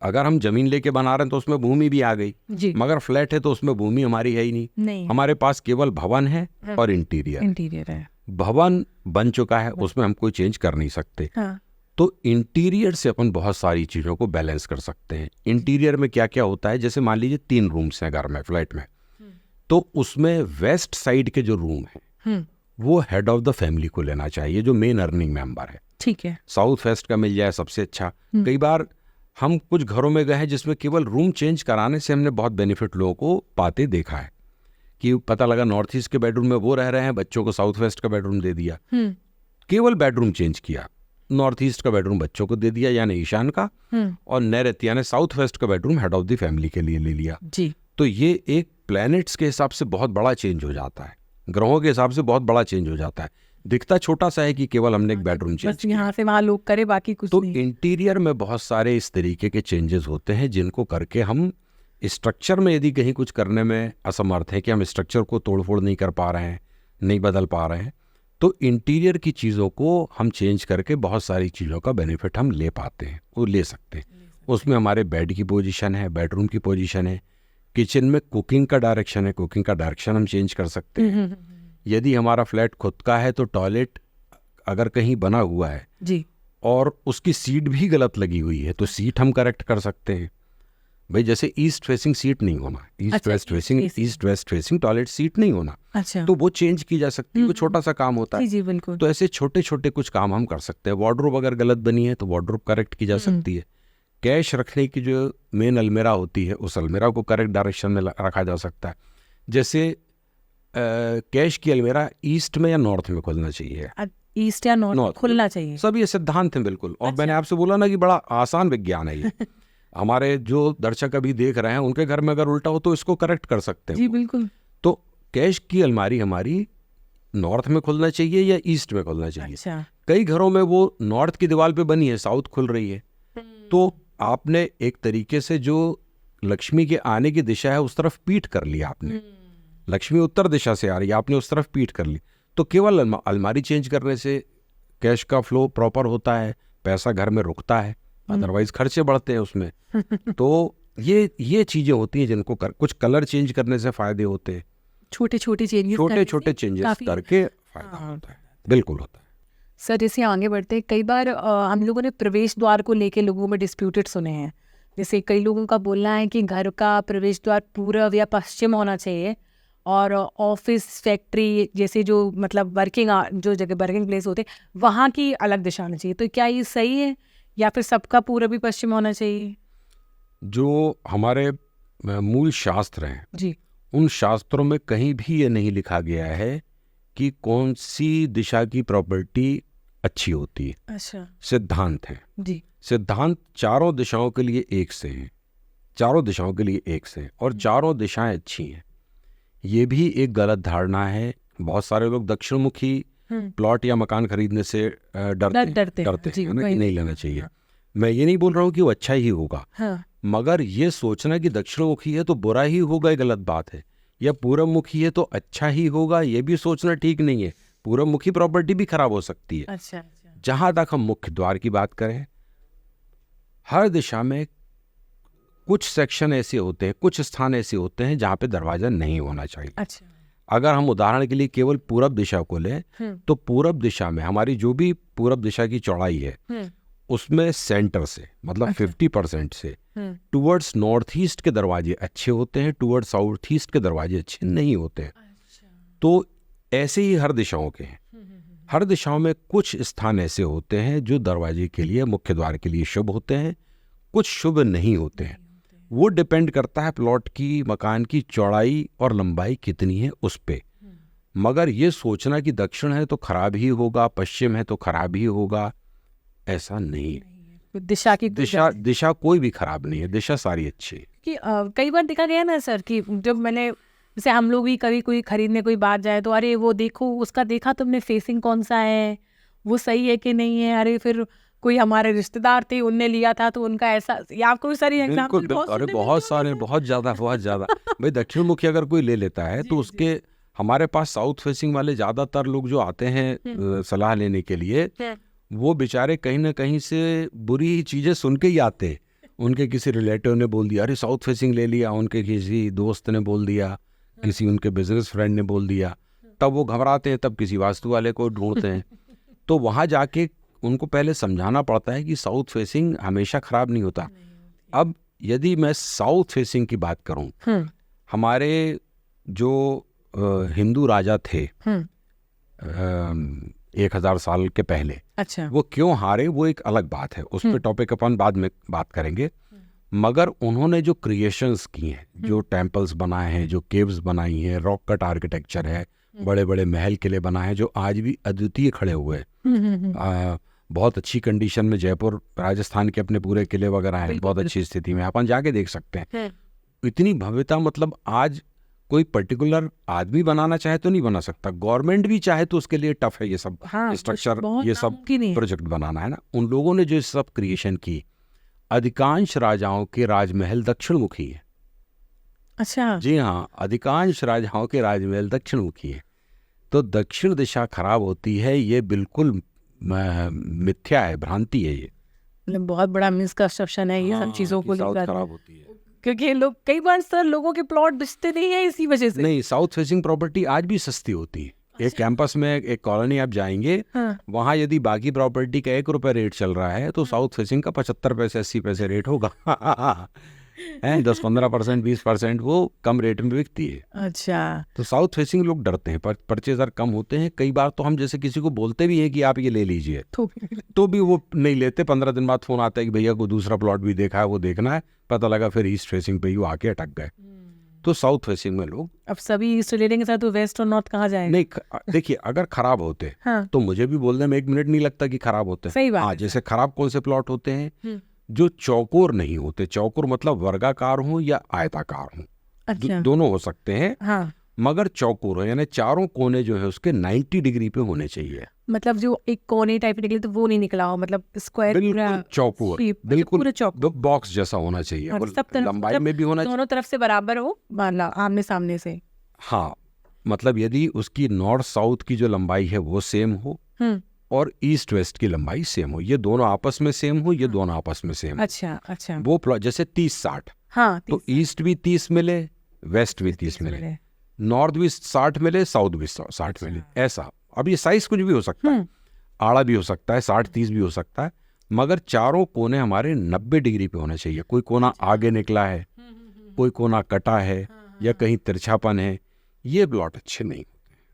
अगर हम जमीन लेके बना रहे हैं तो उसमें भूमि भी आ गई, मगर फ्लैट है तो उसमें भूमि हमारी है ही नहीं। हमारे पास केवल भवन है और इंटीरियर है। भवन बन चुका है, उसमें हम कोई चेंज कर नहीं सकते। तो इंटीरियर से अपन बहुत सारी चीज़ों को बैलेंस कर सकते हैं। इंटीरियर में क्या क्या होता है, जैसे मान लीजिए 3 रूम्स हैं घर में, फ्लैट में, तो उसमें वेस्ट साइड के जो रूम है वो हेड ऑफ द फैमिली को लेना चाहिए, जो मेन अर्निंग मेंबर है। ठीक है। साउथ वेस्ट का मिल जाए सबसे अच्छा। कई बार हम कुछ घरों में गए हैं जिसमें केवल रूम चेंज कराने से हमने बहुत बेनिफिट लोगों को पाते देखा है, कि पता लगा नॉर्थ ईस्ट के बेडरूम में वो रह रहे हैं, बच्चों को साउथ वेस्ट का बेडरूम दे दिया। केवल बेडरूम चेंज किया, नॉर्थ ईस्ट का बेडरूम बच्चों को दे दिया यानी ईशान का, और नैऋत्य यानी साउथ वेस्ट का bedroom head of the family के लिए ले लिया जी। तो ये एक प्लैनेट्स के हिसाब से बहुत बड़ा चेंज हो जाता है, ग्रहों के हिसाब से बहुत बड़ा चेंज हो जाता है। दिखता छोटा सा है कि केवल हमने एक बेडरूम चेंज किया, यहाँ से वहाँ लोग करे बाकी कुछ तो नहीं। इंटीरियर में बहुत सारे इस तरीके के चेंजेस होते हैं जिनको करके हम स्ट्रक्चर में यदि कहीं कुछ करने में असमर्थ हैं कि हम स्ट्रक्चर को तोड़फोड़ नहीं कर पा रहे हैं, नहीं बदल पा रहे हैं, तो इंटीरियर की चीज़ों को हम चेंज करके बहुत सारी चीज़ों का बेनिफिट हम ले पाते हैं, वो ले सकते हैं। उसमें हमारे बेड की पोजीशन है, बेडरूम की पोजीशन है, किचन में कुकिंग का डायरेक्शन है, कुकिंग का डायरेक्शन हम चेंज कर सकते हैं। यदि हमारा फ्लैट खुद का है तो टॉयलेट अगर कहीं बना हुआ है जी और उसकी सीट भी गलत लगी हुई है तो सीट हम करेक्ट कर सकते हैं। भाई जैसे ईस्ट फेसिंग सीट नहीं होना, east west facing toilet seat नहीं होना, अच्छा, तो वो चेंज की जा सकती है, वो छोटा सा काम होता है। जी बिल्कुल। तो ऐसे छोटे छोटे कुछ काम हम कर सकते हैं। वार्डरोब अगर गलत बनी है तो वार्डरोब करेक्ट की जा सकती है। कैश रखने की जो मेन अलमीरा होती है उस अलमीरा को करेक्ट डायरेक्शन में रखा जा सकता है। जैसे कैश की अलमीरा ईस्ट में या नॉर्थ में खुलना चाहिए, ईस्ट या नॉर्थ खुलना चाहिए, सब ये सिद्धांत हैं बिल्कुल। और मैंने आपसे बोला ना कि बड़ा आसान विज्ञान है ये। हमारे जो दर्शक अभी देख रहे हैं उनके घर में अगर उल्टा हो तो इसको करेक्ट कर सकते हैं जी बिल्कुल। तो कैश की अलमारी हमारी नॉर्थ में खुलना चाहिए या ईस्ट में खुलना चाहिए। अच्छा। कई घरों में वो नॉर्थ की दीवार पे बनी है, साउथ खुल रही है, तो आपने एक तरीके से जो लक्ष्मी के आने की दिशा है उस तरफ पीठ कर लिया आपने। लक्ष्मी उत्तर दिशा से आ रही है, आपने उस तरफ पीठ कर ली, तो केवल अलमारी चेंज करने से कैश का फ्लो प्रॉपर होता है, पैसा घर में रुकता है, अदरवाइज खर्चे बढ़ते हैं उसमें। तो ये चीजें होती हैं जिनको कुछ कलर चेंज करने से फायदे होते हैं, छोटे छोटे चेंजेस करके फायदा होता है, बिल्कुल होता है। सर जैसे आगे बढ़ते हैं, कई बार हम लोगों ने प्रवेश द्वार को लेके लोगों में डिस्प्यूटेड सुने हैं। जैसे कई लोगों का बोलना है कि घर का प्रवेश द्वार पूर्व या पश्चिम होना चाहिए और ऑफिस फैक्ट्री जैसे जो मतलब जो जगह वर्किंग प्लेस होते हैं वहाँ की अलग दिशा होनी चाहिए। तो क्या ये सही है या फिर सबका पूर्व भी पश्चिम होना चाहिए? जो हमारे मूल शास्त्र हैं जी, उन शास्त्रों में कहीं भी ये नहीं लिखा गया है कि कौन सी दिशा की प्रॉपर्टी अच्छी होती है। अच्छा, सिद्धांत है जी। सिद्धांत चारों दिशाओं के लिए एक से हैं, चारों दिशाओं के लिए एक से हैं और चारों दिशाएं अच्छी हैं। ये भी एक गलत धारणा है। बहुत सारे लोग दक्षिण मुखी प्लॉट या मकान खरीदने से डरते हैं, नहीं लेना चाहिए। मैं ये नहीं बोल रहा हूँ कि वो अच्छा ही होगा, मगर ये सोचना कि दक्षिण मुखी है तो बुरा ही होगा, ये गलत बात है। या पूर्व मुखी है तो अच्छा ही होगा, ये भी सोचना ठीक नहीं है। पूर्व मुखी प्रॉपर्टी भी खराब हो सकती है। अच्छा। जहां तक हम मुख्य द्वार की बात करें, हर दिशा में कुछ सेक्शन ऐसे होते हैं, कुछ स्थान ऐसे होते हैं जहां पे दरवाजा नहीं होना चाहिए। अच्छा। अगर हम उदाहरण के लिए केवल पूरब दिशा को लें तो पूरब दिशा में हमारी जो भी पूरब दिशा की चौड़ाई है उसमें सेंटर से मतलब 50% से टुवर्ड्स नॉर्थ ईस्ट के दरवाजे अच्छे होते हैं, टुवर्ड्स साउथ ईस्ट के दरवाजे अच्छे नहीं होते हैं। तो ऐसे ही हर दिशाओं के हैं। हर दिशाओं में कुछ स्थान ऐसे होते हैं जो दरवाजे के लिए, मुख्य द्वार के लिए शुभ होते हैं, कुछ शुभ नहीं होते हैं। वो डिपेंड करता है प्लॉट की, मकान की चौड़ाई और लंबाई कितनी है उस पे। मगर ये सोचना कि दक्षिण है तो खराब ही होगा, पश्चिम है तो खराब ही होगा, ऐसा नहीं। दिशा कोई भी खराब नहीं है, दिशा सारी अच्छी है। कि कई बार देखा गया ना सर कि जब मैंने जैसे हम लोग भी कभी कोई खरीदने कोई बात जाए तो अरे वो देखो उसका देखा तुमने फेसिंग कौन सा है, वो सही है कि नहीं है। अरे फिर कोई हमारे रिश्तेदार थे उनने लिया था तो उनका ऐसा, या आपको सारी एग्जांपल बहुत सारे, बहुत ज्यादा भाई दक्षिण मुखी अगर कोई ले लेता है तो उसके हमारे पास साउथ फेसिंग वाले ज्यादातर लोग जो आते हैं सलाह लेने के लिए, वो बेचारे कहीं ना कहीं से बुरी चीजें सुन के ही आते हैं। उनके किसी रिलेटिव ने बोल दिया अरे साउथ फेसिंग ले लिया, उनके किसी दोस्त ने बोल दिया, किसी उनके बिजनेस फ्रेंड ने बोल दिया, तब वो घबराते हैं, तब किसी वास्तु वाले को ढूंढते हैं। तो वहां जाके उनको पहले समझाना पड़ता है कि साउथ फेसिंग हमेशा खराब नहीं होता। अब यदि मैं साउथ फेसिंग की बात करूं, हमारे जो हिंदू राजा थे 1000 साल के पहले, अच्छा, वो क्यों हारे वो एक अलग बात है, उस पे टॉपिक अपन बाद में बात करेंगे। मगर उन्होंने जो क्रिएशंस की हैं, जो टेम्पल्स बनाए हैं, जो केव्स बनाई हैं, रॉक कट आर्किटेक्चर है, बड़े बड़े महल किले बनाए हैं जो आज भी अद्वितीय खड़े हुए हैं। बहुत अच्छी कंडीशन में जयपुर राजस्थान के अपने पूरे किले वगैरह हैं, बहुत अच्छी स्थिति में, अपन जाके देख सकते हैं। इतनी भव्यता, मतलब आज कोई पर्टिकुलर आदमी बनाना चाहे तो नहीं बना सकता, गवर्नमेंट भी चाहे तो उसके लिए टफ है ये सब स्ट्रक्चर, ये सब प्रोजेक्ट बनाना, है ना। उन लोगों ने जो सब क्रिएशन की, अधिकांश राजाओं के राजमहल दक्षिण मुखी है। अच्छा, जी हाँ, अधिकांश राजाओं के राजमहल दक्षिण मुखी है। तो दक्षिण दिशा खराब होती है, ये बिल्कुल मिथ्या है, भ्रांति है ये। मतलब बहुत बड़ा मिसकंसेप्शन है ये सब चीजों को लेकर, खराब होती है क्योंकि लोग कई बार सर लोगों के प्लॉट बिकते नहीं है इसी वजह से। नहीं, साउथ फेसिंग प्रॉपर्टी आज भी सस्ती होती है। एक कैंपस में एक कॉलोनी आप जाएंगे, वहाँ यदि बाकी प्रॉपर्टी का 1 रुपया रेट चल रहा है तो साउथ फेसिंग का 75 पैसे 80 पैसे रेट होगा। 10-15%, 20% वो कम रेट में बिकती है। अच्छा, तो साउथ फेसिंग लोग डरते हैं, परचेजर कम होते हैं। कई बार तो हम जैसे किसी को बोलते भी हैं कि आप ये ले लीजिए, तो भी वो नहीं लेते। 15 दिन बाद फोन आता है कि भैया को दूसरा प्लॉट भी देखा है, वो देखना है। पता लगा फिर ईस्ट फेसिंग पे ही वो आके अटक गए। तो साउथ फेसिंग में लोग अब सभी ईस्ट लेने के साथ तो वेस्ट और नॉर्थ कहाँ जाएंगे? नहीं, देखिए अगर खराब होते तो मुझे भी बोलने में 1 मिनट नहीं लगता कि खराब होते। सही बात। हाँ, जैसे खराब कौन से प्लॉट होते हैं जो चौकोर नहीं होते। चौकोर मतलब वर्गाकार हो या आयताकार हो। अच्छा, दोनों हो सकते हैं। हाँ, मगर चौकोर हो, यानी चारों कोने जो है उसके 90 डिग्री पे होने चाहिए। मतलब जो एक कोने टाइप निकले तो वो नहीं निकला हो, मतलब स्क्वायर, बिल्कुल चौकोर, बिल्कुल पूरा चौकोर, बॉक्स जैसा होना चाहिए। और वो सब तरफ लंबाई में भी होना चाहिए, दोनों तरफ से बराबर हो, आमने सामने से। हाँ, मतलब यदि उसकी नॉर्थ साउथ की जो लंबाई है वो सेम हो और ईस्ट वेस्ट की लंबाई सेम हो, ये दोनों आपस में सेम हो, ये दोनों आपस में सेम। अच्छा अच्छा, वो प्लॉट जैसे 30-60, हाँ, तो ईस्ट भी 30 मिले, वेस्ट भी 30 मिले, नॉर्थ भी 60 मिले, साउथ भी 60 मिले, ऐसा। अब ये साइज कुछ भी हो सकता है, आड़ा भी हो सकता है, 60-30 भी हो सकता है, मगर चारों कोने हमारे 90 डिग्री पे होने चाहिए। कोई कोना आगे निकला है, कोई कोना कटा है, या कहीं तिरछापन है, ये प्लॉट अच्छे नहीं।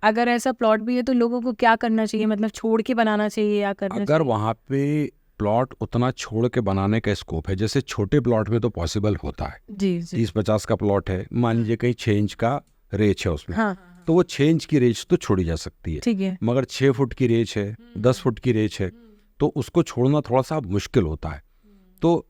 अगर ऐसा प्लॉट भी है तो लोगों को क्या करना चाहिए, मतलब छोड़ के बनाना चाहिए या करना अगर वहाँ पे प्लॉट उतना छोड़ के बनाने का स्कोप है, जैसे छोटे प्लॉट में तो पॉसिबल होता है। जी, 30-50 का प्लॉट है, मान लीजिए कहीं 6 इंच का रेच है उसमें, हाँ, तो वो 6 इंच की रेच तो छोड़ी जा सकती है। ठीक है, मगर 6 फुट की रेच है, 10 फुट की रेच है, तो उसको छोड़ना थोड़ा सा मुश्किल होता है। तो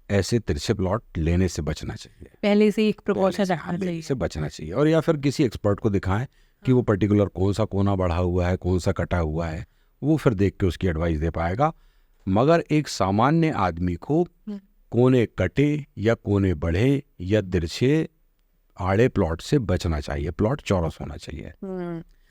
ऐसे तिरछे प्लॉट लेने से बचना चाहिए, पहले से एक प्रिकॉशन रखना लेने चाहिए। से बचना चाहिए। और या फिर किसी एक्सपर्ट को दिखाएं कि वो पर्टिकुलर कौन सा कोना बढ़ा हुआ है, कौन सा कटा हुआ है, वो फिर देख के उसकी एडवाइस दे पाएगा। मगर एक सामान्य आदमी को कोने कटे या कोने बढ़े या तिरछे आड़े प्लॉट से बचना चाहिए। प्लॉट चौरस होना चाहिए।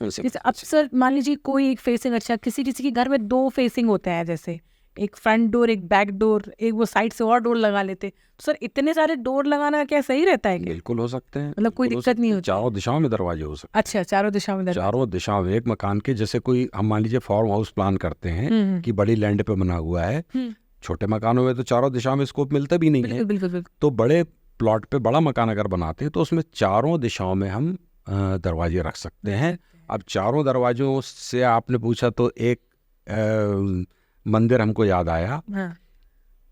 जैसे अब सर मान लीजिए कोई एक फेसिंग, अच्छा किसी किसी के घर में 2 फेसिंग होते हैं, जैसे एक फ्रंट डोर, एक बैक डोर, एक वो साइड से और डोर लगा लेते, तो सर इतने सारे डोर लगाना क्या सही रहता है क्या? बिल्कुल हो सकते हैं, मतलब कोई दिक्कत नहीं होती? चारों दिशाओं में दरवाजे हो सकते हैं। अच्छा, चारों दिशाओं में दरवाजे। चारों दिशाओं में एक मकान के, जैसे कोई हम मान लीजिए फार्म हाउस प्लान करते हैं कि बड़ी लैंड पे बना हुआ है, छोटे मकानों में तो चारों दिशाओं में स्कोप मिलता भी नहीं है। बिल्कुल। तो बड़े प्लॉट पे बड़ा मकान अगर बनाते हैं तो उसमें चारों दिशाओं में हम दरवाजे रख सकते हैं। अब चारों दरवाजों से आपने पूछा तो एक मंदिर हमको याद आया।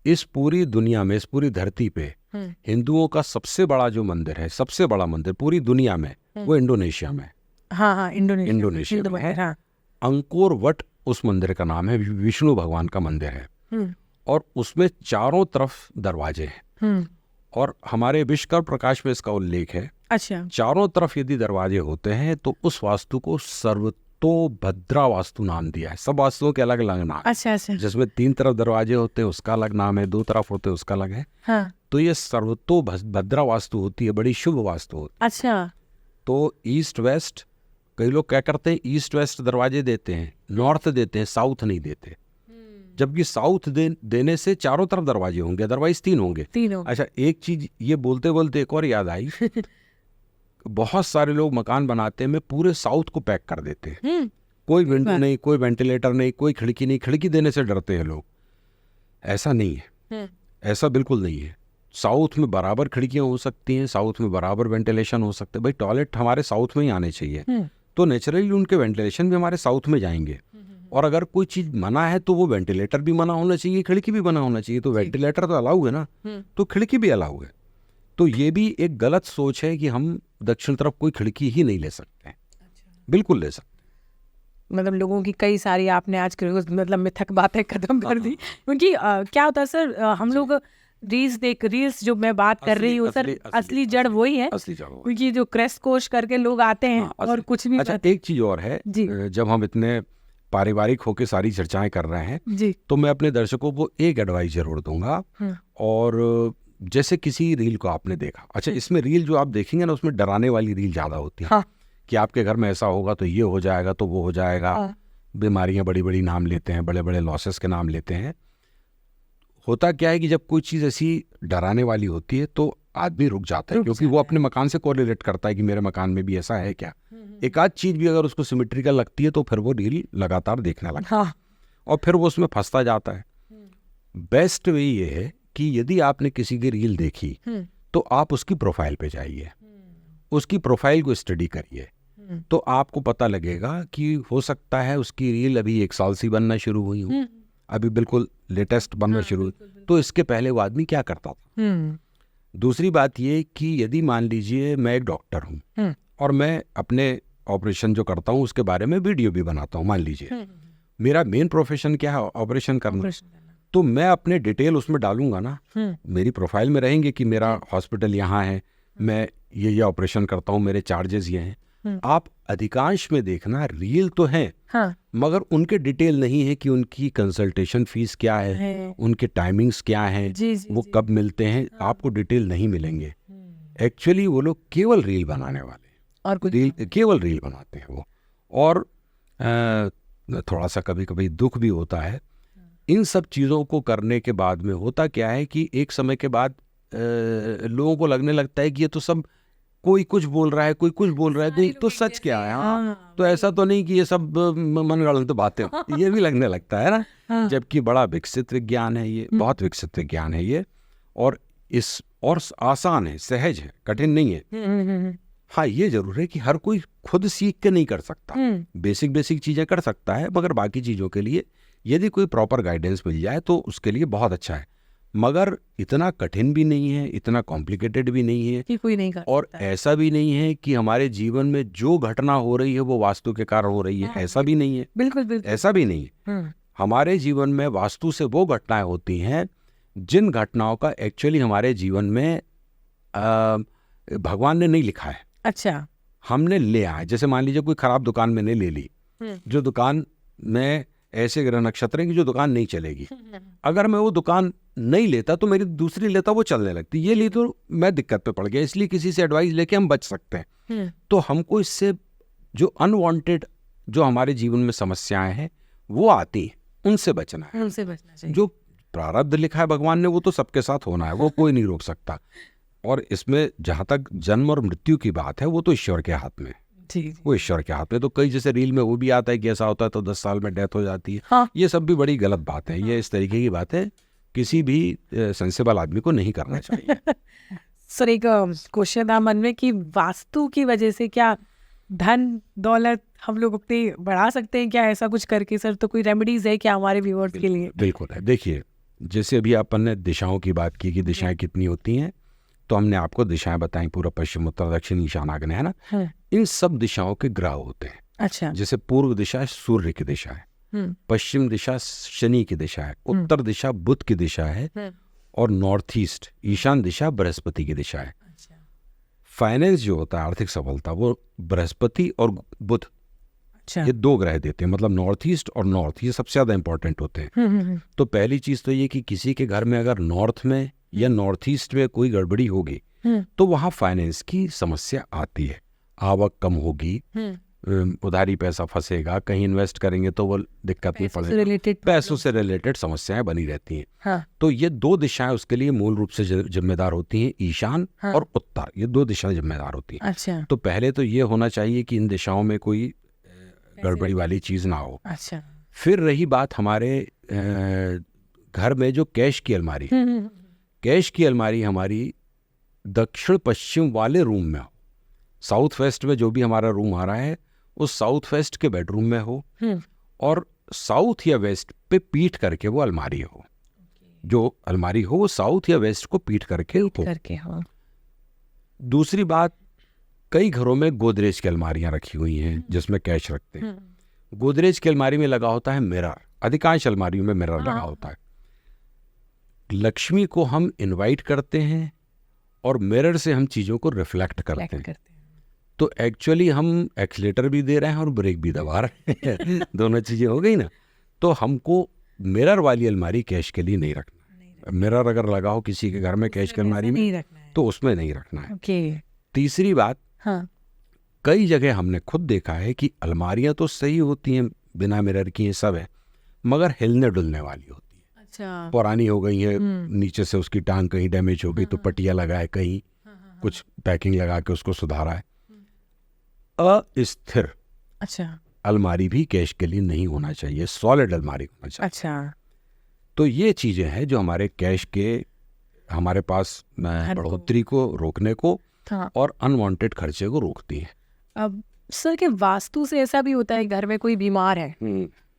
इस पूरी दुनिया में, इस पूरी धरती पे हिंदुओं का सबसे बड़ा जो मंदिर है, सबसे बड़ा मंदिर पूरी दुनिया में, वो इंडोनेशिया में। हाँ, इंडोनेशिया में है। अंकोर वट उस मंदिर का नाम है, विष्णु भगवान का मंदिर है, और उसमें चारों तरफ दरवाजे हैं। और हमारे विश्वकर्म प्रकाश में इसका उल्लेख है। अच्छा, चारों तरफ यदि दरवाजे होते हैं तो उस वास्तु को सर्वतोभद्रा वास्तु नाम दिया है। सब वास्तुओं के अलग अलग नाम। अच्छा, जिसमें 3 तरफ दरवाजे होते हैं उसका अलग नाम है, 2 तरफ होते हैं उसका अलग है। हाँ, तो ये सर्वतोभद्रा वास्तु होती है, बड़ी शुभ वास्तु होती है। अच्छा, तो ईस्ट वेस्ट, कई लोग क्या करते हैं, ईस्ट वेस्ट दरवाजे देते हैं, नॉर्थ देते हैं, साउथ नहीं देते। जबकि साउथ देने से चारों तरफ दरवाजे होंगे, अदरवाइज 3 होंगे। अच्छा, एक चीज ये बोलते बोलते एक और याद आई। बहुत सारे लोग मकान बनाते में पूरे साउथ को पैक कर देते हैं। कोई विंडो नहीं, कोई वेंटिलेटर नहीं, कोई खिड़की नहीं। खिड़की देने से डरते हैं लोग। ऐसा नहीं है, ऐसा बिल्कुल नहीं है। साउथ में बराबर खिड़कियां हो सकती हैं, साउथ में बराबर वेंटिलेशन हो सकते हैं। भाई टॉयलेट हमारे साउथ में ही आने चाहिए, तो नेचुरली उनके वेंटिलेशन भी हमारे साउथ में जाएंगे। और अगर कोई चीज मना है तो वो वेंटिलेटर भी मना होना चाहिए, खिड़की भी मना होना चाहिए। तो वेंटिलेटर तो अलाउ है ना, तो खिड़की भी अलाउ है। तो ये भी एक गलत सोच है कि हम दक्षिण तरफ कोई खिड़की ही नहीं ले सकते। बिल्कुल ले सकते मतलब लोगों की कई सारी आपने आज मतलब मिथक बातें खत्म कर दी, क्योंकि क्या होता है सर, हम लोग रील्स जो मैं बात कर रही हूँ सर, असली जड़ वही है, असली जड़ वो। क्योंकि जो क्रेस्ट कोश करके लोग आते हैं हाँ, और कुछ भी अच्छा, एक चीज और है, जी जब हम इतने पारिवारिक होके सारी चर्चाएं कर रहे हैं जी तो मैं अपने दर्शकों को एक एडवाइस जरूर दूंगा। और जैसे किसी रील को आपने देखा, अच्छा इसमें रील जो आप देखेंगे ना उसमें डराने वाली रील ज्यादा होती है। हाँ। कि आपके घर में ऐसा होगा तो ये हो जाएगा तो वो हो जाएगा, बीमारियां बड़ी बड़ी नाम लेते हैं, बड़े बड़े लॉसेस के नाम लेते हैं। होता क्या है कि जब कोई चीज़ ऐसी डराने वाली होती है तो आदमी रुक जाता है, क्योंकि वो अपने मकान से कोरिलेट करता है कि मेरे मकान में भी ऐसा है क्या। एक आध चीज़ भी अगर उसको सिमेट्रिकल लगती है तो फिर वो रील लगातार देखने लगता है और फिर वो उसमें फंसता जाता है। बेस्ट वे ये है कि यदि आपने किसी की रील देखी तो आप उसकी प्रोफाइल पे जाइए, उसकी प्रोफाइल को स्टडी करिए, तो आपको पता लगेगा कि हो सकता है उसकी रील अभी 1 साल से बनना शुरू हुई हो, अभी बिल्कुल लेटेस्ट बनना शुरू हुई, तो इसके पहले वो आदमी क्या करता था। दूसरी बात ये कि यदि मान लीजिए मैं एक डॉक्टर हूँ और मैं अपने ऑपरेशन जो करता हूँ उसके बारे में वीडियो भी बनाता हूँ, मान लीजिए मेरा मेन प्रोफेशन क्या है, ऑपरेशन करना, तो मैं अपने डिटेल उसमें डालूंगा ना, मेरी प्रोफाइल में रहेंगे कि मेरा हॉस्पिटल यहाँ है, मैं ये ऑपरेशन करता हूँ, मेरे चार्जेस ये हैं। आप अधिकांश में देखना रील तो है, मगर उनके डिटेल नहीं है कि उनकी कंसल्टेशन फीस क्या है, उनके टाइमिंग्स क्या हैं, वो कब मिलते हैं, आपको डिटेल नहीं मिलेंगे। एक्चुअली वो लोग केवल रील बनाने वाले और केवल रील बनाते हैं वो। और थोड़ा सा कभी कभी दुख भी होता है इन सब चीज़ों को करने के बाद में। होता क्या है कि एक समय के बाद लोगों को लगने लगता है कि ये तो सब कोई कुछ बोल रहा है, कोई कुछ बोल रहा है, तो सच क्या है। हाँ, तो ऐसा तो नहीं कि ये सब मनगढ़ंत बातें, ये भी लगने लगता है ना। जबकि बड़ा विकसित विज्ञान है ये, बहुत विकसित विज्ञान है ये, और आसान है, सहज है, कठिन नहीं है। हाँ, ये जरूर है कि हर कोई खुद सीख के नहीं कर सकता, बेसिक चीजें कर सकता है, मगर बाकी चीजों के लिए यदि कोई प्रॉपर गाइडेंस मिल जाए तो उसके लिए बहुत अच्छा है। मगर इतना कठिन भी नहीं है, इतना कॉम्प्लिकेटेड भी नहीं है कि कोई नहीं कर और ऐसा भी नहीं है कि हमारे जीवन में जो घटना हो रही है वो वास्तु के कारण हो रही है, ऐसा भी नहीं है। बिल्कुल ऐसा भी नहीं है। हमारे जीवन में वास्तु से वो घटनाएं होती हैं जिन घटनाओं का एक्चुअली हमारे जीवन में भगवान ने नहीं लिखा है। अच्छा, हमने ले आए। जैसे मान लीजिए कोई खराब दुकान मैंने ले ली, जो दुकान में ऐसे ग्रह नक्षत्र हैं कि जो दुकान नहीं चलेगी, अगर मैं वो दुकान नहीं लेता तो मेरी दूसरी लेता, वो चलने लगती, ये ली तो मैं दिक्कत पे पड़ गया। इसलिए किसी से एडवाइस लेके हम बच सकते हैं। तो हमको इससे जो अनवांटेड जो हमारे जीवन में समस्याएं हैं वो आती हैं, उनसे बचना है, उनसे बचना चाहिए। जो प्रारब्ध लिखा है भगवान ने वो तो सबके साथ होना है, वो कोई नहीं रोक सकता। और इसमें जहां तक जन्म और मृत्यु की बात है वो तो ईश्वर के हाथ में, वो ईश्वर के हाथ में। तो कई जैसे रील में वो भी आता है कि ऐसा होता है तो 10 साल में डेथ हो जाती है। हाँ। ये सब भी बड़ी गलत बात है। ये इस तरीके की बातें किसी भी सेंसिबल आदमी को नहीं करना चाहिए। सर, एक क्वेश्चन था मन में कि वास्तु की वजह से क्या धन दौलत हम लोग अपने बढ़ा सकते हैं क्या, ऐसा कुछ करके सर? तो कोई रेमेडीज है क्या हमारे व्यूअर्स के लिए? बिल्कुल है। देखिए, जैसे अभी अपन ने दिशाओं की बात की कि दिशाएं कितनी होती हैं, तो हमने आपको दिशाएं बताई, पूर्व पश्चिम उत्तर दक्षिण ईशान आग्नेय, है ना। इन सब दिशाओं के ग्रह होते हैं। अच्छा। जैसे पूर्व दिशा सूर्य की दिशा है, पश्चिम दिशा शनि की दिशा है, उत्तर दिशा बुध की दिशा है, और नॉर्थ ईस्ट ईशान दिशा बृहस्पति की दिशा है। फाइनेंस जो होता है, आर्थिक सफलता, वो बृहस्पति और बुध, ये 2 ग्रह देते हैं। मतलब नॉर्थ ईस्ट और नॉर्थ, ये सबसे ज्यादा इंपॉर्टेंट होते हैं। तो पहली चीज तो ये कि किसी के घर में अगर नॉर्थ में या नॉर्थ ईस्ट में कोई गड़बड़ी होगी तो वहां फाइनेंस की समस्या आती है, आवक कम होगी, उधारी पैसा फंसेगा, कहीं इन्वेस्ट करेंगे तो वो दिक्कत में पड़ेगा, पैसों से रिलेटेड समस्याएं बनी रहती हैं। हाँ। तो ये 2 दिशाएं उसके लिए मूल रूप से जिम्मेदार होती हैं, ईशान और उत्तर, ये 2 दिशाएं जिम्मेदार होती हैं। अच्छा। तो पहले तो ये होना चाहिए कि इन दिशाओं में कोई गड़बड़ी वाली चीज ना हो। अच्छा। फिर रही बात हमारे घर में जो कैश की अलमारी, कैश की अलमारी हमारी दक्षिण पश्चिम वाले रूम में हो, साउथ वेस्ट में जो भी हमारा रूम आ रहा है उस साउथ वेस्ट के बेडरूम में हो, और साउथ या वेस्ट पे पीठ करके वो अलमारी हो। जो अलमारी हो वो साउथ या वेस्ट को पीठ करके हो। हाँ। दूसरी बात, कई घरों में गोदरेज की अलमारियां रखी हुई हैं जिसमें कैश रखते हैं। गोदरेज की अलमारी में लगा होता है मिरर, अधिकांश अलमारियों में मिरर लगा होता है। लक्ष्मी को हम इनवाइट करते हैं और मिरर से हम चीज़ों को रिफ्लेक्ट करते हैं। तो एक्चुअली हम एक्सीलेटर भी दे रहे हैं और ब्रेक भी दबा रहे हैं दोनों चीज़ें हो गई ना। तो हमको मिरर वाली अलमारी कैश के लिए नहीं रखना। मिरर अगर लगा हो किसी के घर में कैश की अलमारी में तो उसमें नहीं रखना है। तीसरी बात, कई जगह हमने खुद देखा है कि अलमारियां तो सही होती हैं, बिना मिरर की, सब है, मगर हिलने डुलने वाली होती है। अच्छा। पुरानी हो गई है, नीचे से उसकी टांग कहीं डैमेज हो गई तो पटिया लगाए, कहीं कुछ पैकिंग लगा के उसको सुधारा है। अस्थिर अलमारी भी कैश के लिए नहीं होना चाहिए, सॉलिड अलमारी होना चाहिए। अच्छा। तो ये चीजें हैं जो हमारे कैश के हमारे पास बढ़ोतरी को रोकने को और अनवांटेड खर्चे को रोकती है। अब सर के वास्तु से ऐसा भी होता है, घर में कोई बीमार है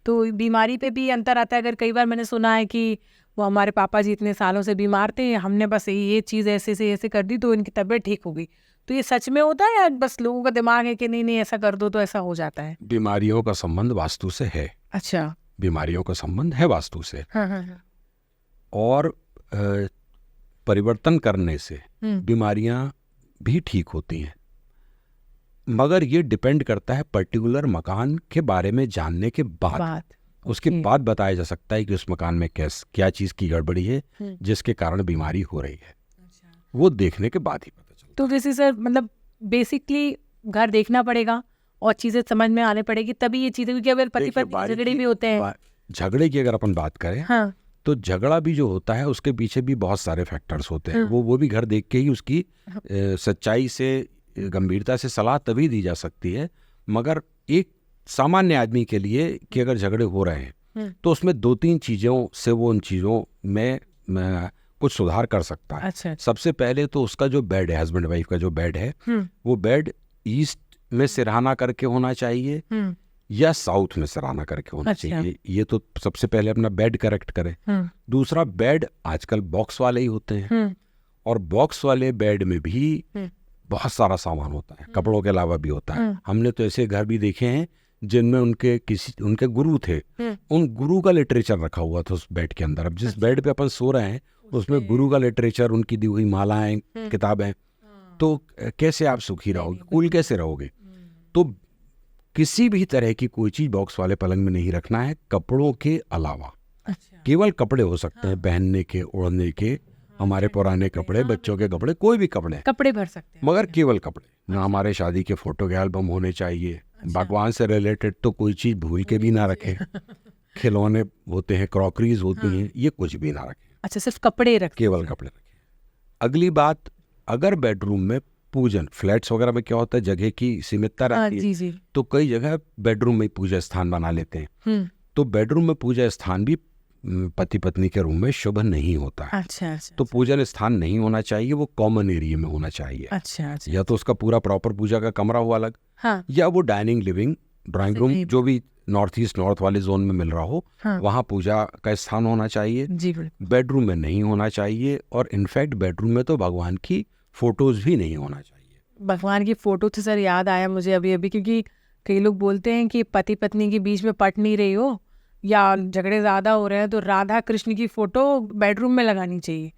तो बीमारी पे भी अंतर आता है। अगर कई बार मैंने सुना है कि वो हमारे पापा जी इतने सालों से बीमार थे, हमने बस ये चीज़ ऐसे से ऐसे कर दी तो इनकी तबीयत ठीक हो गई, तो ये सच में होता है या बस लोगों का दिमाग है कि नहीं ऐसा कर दो तो ऐसा हो जाता है? बीमारियों का संबंध वास्तु से है। अच्छा। बीमारियों का संबंध है वास्तु से। और परिवर्तन करने से बीमारियां भी ठीक होती हैं, मगर ये डिपेंड करता है पर्टिकुलर मकान के बारे में जानने के बाद। उसके बाद बताया जा सकता है कि उस मकान में क्या चीज़ की गड़बड़ी है जिसके कारण बीमारी हो रही है। वो देखने के बाद ही पता चलता। तो जैसे सर मतलब बेसिकली घर देखना पड़ेगा और चीज़ें समझ में आने पड़ेगी तभी ये चीज़ें, क्योंकि अगर पति पत्नी झगड़े भी होते हैं। झगड़े की अगर अपन बात करें तो झगड़ा भी जो होता है उसके पीछे भी बहुत सारे फैक्टर्स होते हैं। वो भी घर देख के ही उसकी सच्चाई से, गंभीरता से सलाह तभी दी जा सकती है। मगर एक सामान्य आदमी के लिए कि अगर झगड़े हो रहे हैं तो उसमें 2-3 चीज़ों से वो उन चीज़ों में कुछ सुधार कर सकता है। अच्छा। सबसे पहले तो उसका जो बेड है, हस्बैंड वाइफ का जो बेड है, वो बेड ईस्ट में सिरहाना करके होना चाहिए या साउथ में सिरहाना करके होना चाहिए। ये तो सबसे पहले अपना बेड करेक्ट करे। दूसरा, बेड आजकल बॉक्स वाले ही होते हैं और बॉक्स वाले बेड में भी बहुत सारा सामान होता है, कपड़ों के अलावा भी होता है। हमने तो ऐसे घर भी देखे हैं जिनमें उनके गुरु थे, उन गुरु का लिटरेचर रखा हुआ था उस बेड के अंदर। अब जिस बेड पे अपन सो रहे हैं उसमें गुरु का लिटरेचर, उनकी दी हुई मालाएं, किताबें, तो कैसे आप सुखी रहोगे, कूल कैसे रहोगे? तो किसी भी तरह की कोई चीज बॉक्स वाले पलंग में नहीं रखना है कपड़ों के अलावा। अच्छा। केवल कपड़े हो सकते हैं, पहनने के, ओढ़ने के, हमारे पुराने कपड़े, बच्चों के कपड़े, कोई भी कपड़े भर सकते हैं, मगर केवल कपड़े। ना हमारे शादी के फोटो के एल्बम होने चाहिए। भगवान से रिलेटेड तो कोई चीज भूल के भी ना रखे। खिलौने होते हैं, क्रॉकरीज होती हैं, ये कुछ भी ना रखें। अच्छा, सिर्फ कपड़े रखें, केवल कपड़े रखें। अगली बात, अगर बेडरूम में पूजन, फ्लैट्स वगैरह में क्या होता है, जगह की सीमितता रहती है, तो कई जगह बेडरूम में पूजा स्थान बना लेते हैं। तो बेडरूम में पूजा स्थान भी पति पत्नी के रूम में शुभ नहीं होता है। अच्छा। तो पूजन स्थान नहीं होना चाहिए, वो कॉमन एरिया में होना चाहिए। अच्छा। या तो उसका पूरा प्रॉपर पूजा का कमरा हो अलग, या वो डाइनिंग, लिविंग, ड्राइंग रूम, जो भी नॉर्थ ईस्ट, नॉर्थ वाले जोन में मिल रहा हो, वहाँ पूजा का स्थान होना चाहिए। बेडरूम में नहीं होना चाहिए। और इनफैक्ट बेडरूम में तो भगवान की फोटोज भी नहीं होना चाहिए। भगवान की फोटो से सर याद आया मुझे अभी, क्योंकि कई लोग बोलते हैं कि पति पत्नी के बीच में पट नहीं रही हो या झगड़े ज़्यादा हो रहे हैं तो राधा कृष्ण की फोटो बेडरूम में लगानी चाहिए।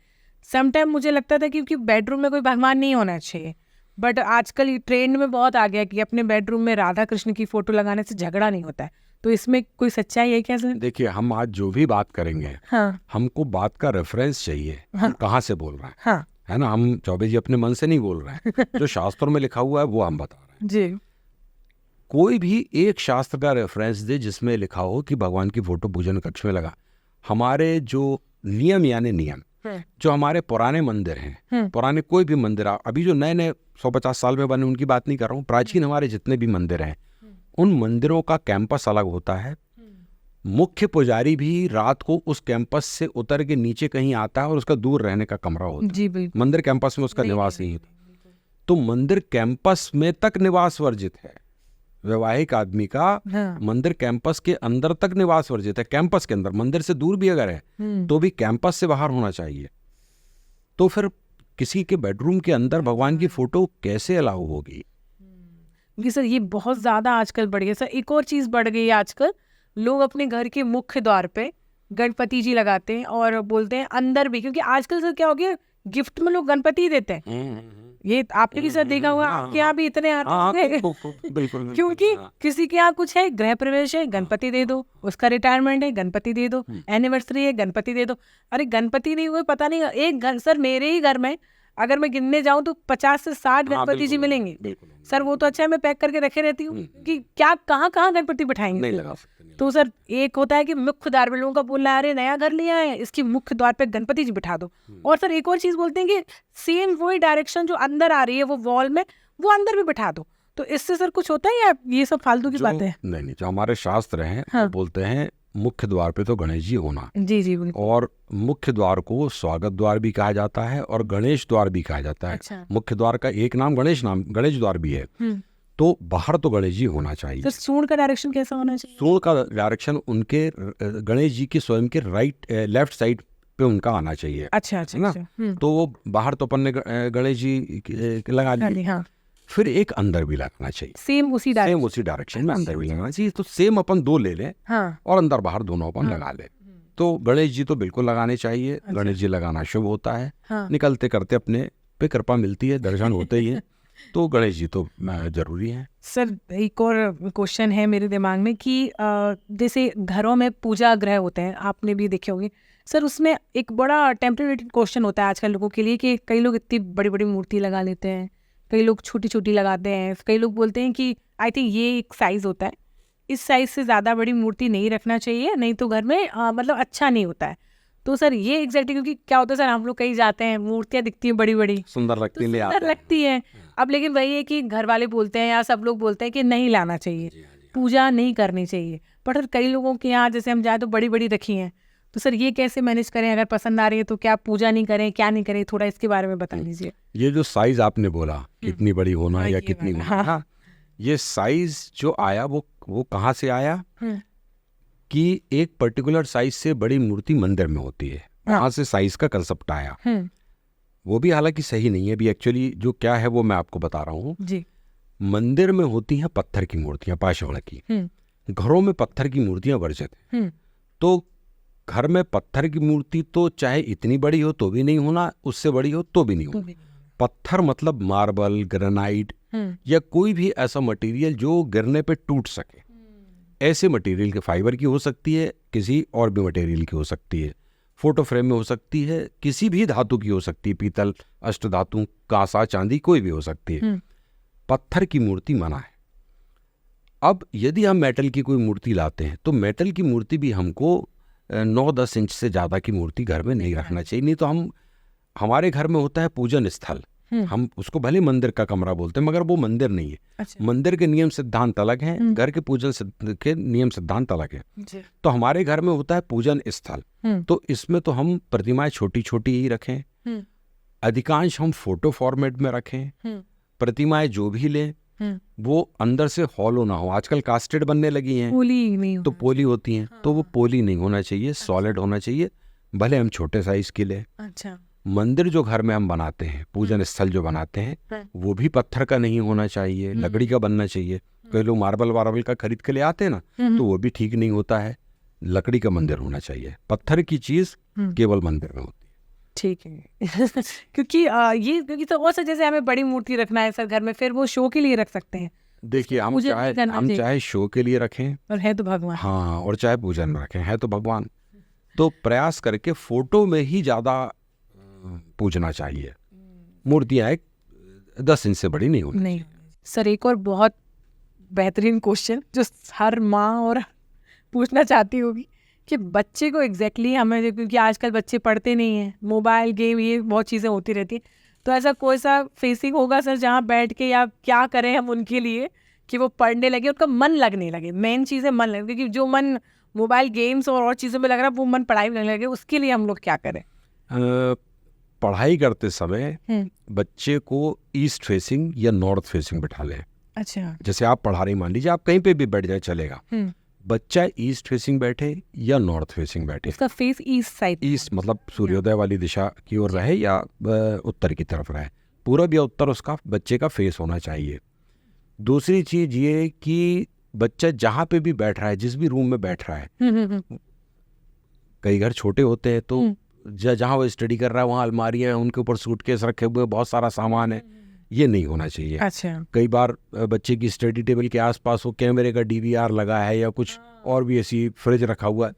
समटाइम मुझे लगता था क्योंकि बेडरूम में कोई भगवान नहीं होना चाहिए, बट आजकल ट्रेंड में बहुत आ गया कि अपने बेडरूम में राधा कृष्ण की फोटो लगाने से झगड़ा नहीं होता है। तो इसमें कोई सच्चाई है क्या सर? देखिए, हम आज जो भी बात करेंगे, हमको बात का रेफरेंस चाहिए, हम कहाँ से बोल रहे हैं, है ना। हम चौबे जी अपने मन से नहीं बोल रहे हैं। जो शास्त्रों में लिखा हुआ है वो हम बता रहे हैं जी। कोई भी एक शास्त्र का रेफरेंस दे जिसमें लिखा हो कि भगवान की फोटो पूजन कक्ष में लगा। हमारे जो नियम, यानी नियम जो हमारे पुराने मंदिर हैं, पुराने कोई भी मंदिर, अभी जो नए नए 150 साल में बने उनकी बात नहीं कर रहा हूँ, प्राचीन हमारे जितने भी मंदिर हैं, उन मंदिरों का कैंपस अलग होता है। मुख्य पुजारी भी रात को उस कैंपस से उतर के नीचे कहीं आता है और उसका दूर रहने का कमरा होता है। मंदिर कैंपस में उसका निवास नहीं होता। तो मंदिर कैंपस में तक निवास वर्जित है। वैवाहिक आदमी का मंदिर कैंपस के अंदर तक निवास वर्जित है। कैंपस के अंदर, मंदिर से दूर भी अगर है तो भी कैंपस से बाहर होना चाहिए। तो फिर किसी के बेडरूम के अंदर भगवान की फोटो कैसे अलाउ होगी? क्योंकि सर ये बहुत ज़्यादा आजकल बढ़ गया। सर एक और चीज़ बढ़ गई है आजकल, लोग अपने घर के मुख्य द्वार पे गणपति जी लगाते हैं और बोलते हैं अंदर भी, क्योंकि आजकल सर क्या हो गया, गिफ्ट में लोग गणपति देते हैं। ये आपने भी सर देखा हुआ, आपके यहाँ भी इतने आते हैं बिल्कुल। क्योंकि किसी के यहाँ कुछ है, गृह प्रवेश है, गणपति दे दो, उसका रिटायरमेंट है, गणपति दे दो, एनिवर्सरी है, गणपति दे दो। अरे गणपति नहीं हुए पता नहीं, एक घर सर मेरे ही घर में अगर मैं गिनने जाऊं तो 50 से 60 गणपति जी मिलेंगे सर। वो तो अच्छा है, मैं पैक करके रखे रहती हूँ कि क्या कहाँ गणपति बिठाएंगे, नहीं लगा सकते। तो सर एक होता है कि मुख्य द्वार पे लोगों का बोलना है, अरे नया घर लिया है, इसकी मुख्य द्वार पे गणपति जी बिठा दो। और सर एक और चीज बोलते हैं कि सेम वही डायरेक्शन जो अंदर आ रही है वो वॉल में, वो अंदर भी बिठा दो। तो इससे सर कुछ होता है या ये सब फालतू की बातें हैं? नहीं, जो हमारे शास्त्र हैं हाँ। बोलते हैं मुख्य द्वार पे तो गणेश जी होना। जी बिल्कुल। और मुख्य द्वार को स्वागत द्वार भी कहा जाता है और गणेश द्वार भी कहा जाता है। अच्छा। मुख्य द्वार का एक नाम गणेश द्वार भी है। तो बाहर तो गणेश जी होना चाहिए। सर सूंड का डायरेक्शन कैसा होना चाहिए? सूंड का डायरेक्शन उनके गणेश जी के स्वयं के लेफ्ट साइड पे उनका आना चाहिए। अच्छा ना? तो वो बाहर तो अपन ने गणेश जी लगा लिए। हाँ। फिर एक अंदर भी लगाना चाहिए, सेम उसी डायरेक्शन में अंदर भी लगाना चाहिए। तो सेम अपन 2 ले लें। हाँ। और अंदर बाहर दोनों अपन लगा लें। तो गणेश जी तो बिल्कुल लगाने चाहिए। अच्छा। गणेश जी लगाना शुभ होता है। हाँ। निकलते करते अपने पे कृपा मिलती है, दर्शन होते ही है। तो गणेश जी तो जरूरी है। सर एक और क्वेश्चन है मेरे दिमाग में कि जैसे घरों में पूजा गृह होते हैं, आपने भी देखे होंगे सर, उसमें एक बड़ा टेम्परेरी क्वेश्चन होता है आजकल लोगों के लिए कि कई लोग इतनी बड़ी बड़ी मूर्ति लगा लेते हैं, कई लोग छोटी छोटी लगाते हैं, कई लोग बोलते हैं कि आई थिंक ये एक साइज़ होता है, इस साइज़ से ज़्यादा बड़ी मूर्ति नहीं रखना चाहिए, नहीं तो घर में मतलब अच्छा नहीं होता है। तो सर ये एग्जैक्टली, क्योंकि क्या होता है सर, हम लोग कहीं जाते हैं, मूर्तियाँ दिखती हैं बड़ी बड़ी, सुंदर लगती तो सुंदर लगती है। अब लेकिन वही है कि घर वाले बोलते हैं या सब लोग बोलते हैं कि नहीं लाना चाहिए, पूजा नहीं करनी चाहिए। पर सर कई लोगों के यहाँ जैसे हम जाए तो बड़ी बड़ी रखी हैं, तो सर ये कैसे मैनेज करें? अगर पसंद आ रही है तो क्या पूजा नहीं करें, क्या नहीं करें, थोड़ा इसके बारे में बता दीजिए। ये जो साइज आपने बोला कितनी बड़ी होना या कितनी होना, हाँ, ये साइज जो आया वो कहाँ से आया कि एक पर्टिकुलर साइज से बड़ी मूर्ति मंदिर में होती है, वहाँ से साइज का कंसेप्ट आया। वो भी हालांकि सही नहीं है भी, एक्चुअली जो क्या है वो मैं आपको बता रहा हूँ जी। मंदिर में होती हैं पत्थर की मूर्तियां, पाषाण की। घरों में पत्थर की मूर्तियां वर्जित हैं। तो घर में पत्थर की मूर्ति तो चाहे इतनी बड़ी हो तो भी नहीं होना, उससे बड़ी हो तो भी नहीं होना। पत्थर मतलब मार्बल, ग्रेनाइट या कोई भी ऐसा मटेरियल जो गिरने पे टूट सके, ऐसे मटेरियल के, फाइबर की हो सकती है, किसी और भी मटेरियल की हो सकती है, फोटो फ्रेम में हो सकती है, किसी भी धातु की हो सकती है, पीतल, अष्ट धातु, कांसा, चांदी, कोई भी हो सकती है। पत्थर की मूर्ति मना है। अब यदि हम मेटल की कोई मूर्ति लाते हैं तो मेटल की मूर्ति भी हमको 9-10 इंच से ज़्यादा की मूर्ति घर में नहीं रखना चाहिए। नहीं तो हमारे घर में होता है पूजन स्थल, हम उसको भले मंदिर का कमरा बोलते हैं मगर वो मंदिर नहीं है। अच्छा। मंदिर के नियम सिद्धांत अलग हैं, घर के पूजन के नियम सिद्धांत अलग हैं। तो हमारे घर में होता है पूजन स्थल, तो इसमें तो हम प्रतिमाएं छोटी छोटी ही रखें, अधिकांश हम फोटो फॉर्मेट में रखें। प्रतिमाएं जो भी लें वो अंदर से हॉलो ना हो। आजकल कास्टेड बनने लगी हैं, पोली नहीं, तो पोली होती हैं। तो वो पोली नहीं होना चाहिए, सॉलिड होना चाहिए, भले हम छोटे साइज के लें। अच्छा। मंदिर जो घर में हम बनाते हैं, पूजन स्थल जो बनाते हैं, वो भी पत्थर का नहीं होना चाहिए, लकड़ी का बनना चाहिए। कई लोग मार्बल का खरीद के ले आते हैं ना, तो वो भी ठीक नहीं होता है। लकड़ी का मंदिर होना चाहिए, पत्थर की चीज केवल मंदिर में होती है। ठीक है क्योंकि तो और सर जैसे हमें बड़ी मूर्ति रखना है सर घर में, फिर वो शो के लिए रख सकते हैं। देखिए हम चाहे शो के लिए रखें और है तो भगवान, हाँ, और चाहे पूजन में रखें, है तो भगवान, तो प्रयास करके फोटो में ही ज्यादा पूजना चाहिए। मूर्तियां 10 इंच से बड़ी नहीं होनी नहीं। सर एक और बहुत बेहतरीन क्वेश्चन जो हर माँ और पूछना चाहती होगी कि बच्चे को एग्जैक्टली हमें, क्योंकि आजकल बच्चे पढ़ते नहीं हैं, मोबाइल गेम ये बहुत चीज़ें होती रहती हैं, तो ऐसा कोई सा फेसिंग होगा सर जहाँ बैठ के या क्या करें हम उनके लिए कि वो पढ़ने लगे, उनका मन लगने लगे। मेन चीज़ है मन लगे, क्योंकि जो मन मोबाइल गेम्स और चीज़ों में लग रहा है वो मन पढ़ाई में लगने लगे, उसके लिए हम लोग क्या करें? पढ़ाई करते समय बच्चे को ईस्ट फेसिंग या नॉर्थ फेसिंग बिठा लें। अच्छा। जैसे आप पढ़ा रही, मान लीजिए आप कहीं पे भी बैठ जाए चलेगा, बच्चा ईस्ट फेसिंग बैठे या नॉर्थ फेसिंग बैठे, उसका फेस ईस्ट साइड, ईस्ट मतलब सूर्योदय वाली दिशा की ओर रहे या उत्तर की तरफ रहे, पूरब या उत्तर उसका बच्चे का फेस होना चाहिए। दूसरी चीज ये कि बच्चा जहाँ पे भी बैठ रहा है, जिस भी रूम में बैठ रहा है, कई घर छोटे होते हैं तो जहाँ वो स्टडी कर रहा है वहाँ अलमारियां हैं, उनके ऊपर सूटकेस रखे हुए, बहुत सारा सामान है, ये नहीं होना चाहिए। अच्छा। कई बार बच्चे की स्टडी टेबल के आसपास वो कैमरे का DVR लगा है या कुछ और भी ऐसी फ्रिज रखा हुआ है,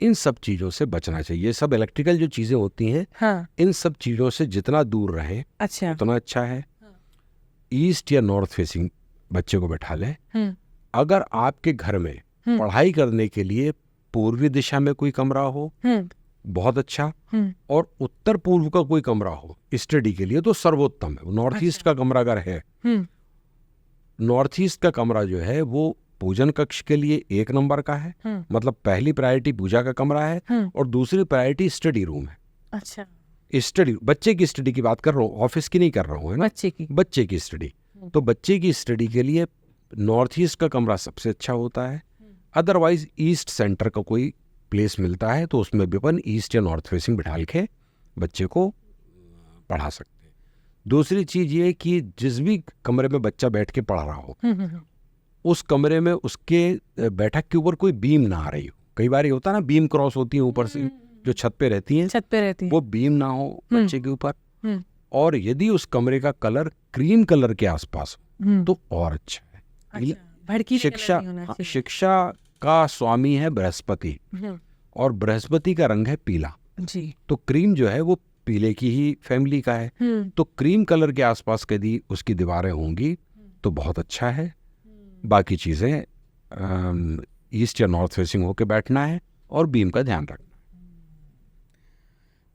इन सब चीज़ों से बचना चाहिए। सब इलेक्ट्रिकल जो चीज़ें होती हैं, हाँ। इन सब चीज़ों से जितना दूर रहें अच्छा। उतना अच्छा है। ईस्ट या नॉर्थ फेसिंग बच्चे को बैठा लें। अगर आपके घर में पढ़ाई करने के लिए पूर्वी दिशा में कोई कमरा हो, बहुत अच्छा, और उत्तर पूर्व का कोई कमरा हो स्टडी के लिए तो सर्वोत्तम है। नॉर्थ ईस्ट का कमरा अगर है, नॉर्थ ईस्ट का कमरा जो है वो पूजन कक्ष के लिए 1 नंबर का है, मतलब पहली प्रायोरिटी पूजा का कमरा है और दूसरी प्रायोरिटी स्टडी रूम है। अच्छा। स्टडी, बच्चे की स्टडी की बात कर रहा हूँ, ऑफिस की नहीं कर रहा हूँ, है ना, बच्चे की स्टडी। तो बच्चे की स्टडी के लिए नॉर्थ ईस्ट का कमरा सबसे अच्छा होता है। अदरवाइज ईस्ट सेंटर का कोई प्लेस मिलता है तो उसमें भी अपन ईस्ट या नॉर्थ फेसिंग बिठा के बच्चे को पढ़ा सकते हैं। दूसरी चीज ये कि जिस भी कमरे में बच्चा बैठ के पढ़ रहा हो, उस कमरे में उसके बैठक के ऊपर कोई बीम ना आ रही हो। कई बार ये होता है ना, बीम क्रॉस होती है ऊपर से जो छत पे रहती हैं, वो बीम ना हो बच्चे के ऊपर। और यदि उस कमरे का कलर क्रीम कलर के आसपास हो तो और अच्छा है। अच्छा, शिक्षा का स्वामी है बृहस्पति और बृहस्पति का रंग है पीला जी। तो क्रीम जो है वो पीले की ही फैमिली का है। तो क्रीम कलर के आसपास यदि उसकी दीवारें होंगी तो बहुत अच्छा है। बाकी चीजें ईस्ट या नॉर्थ फेसिंग होके बैठना है और बीम का ध्यान रखना।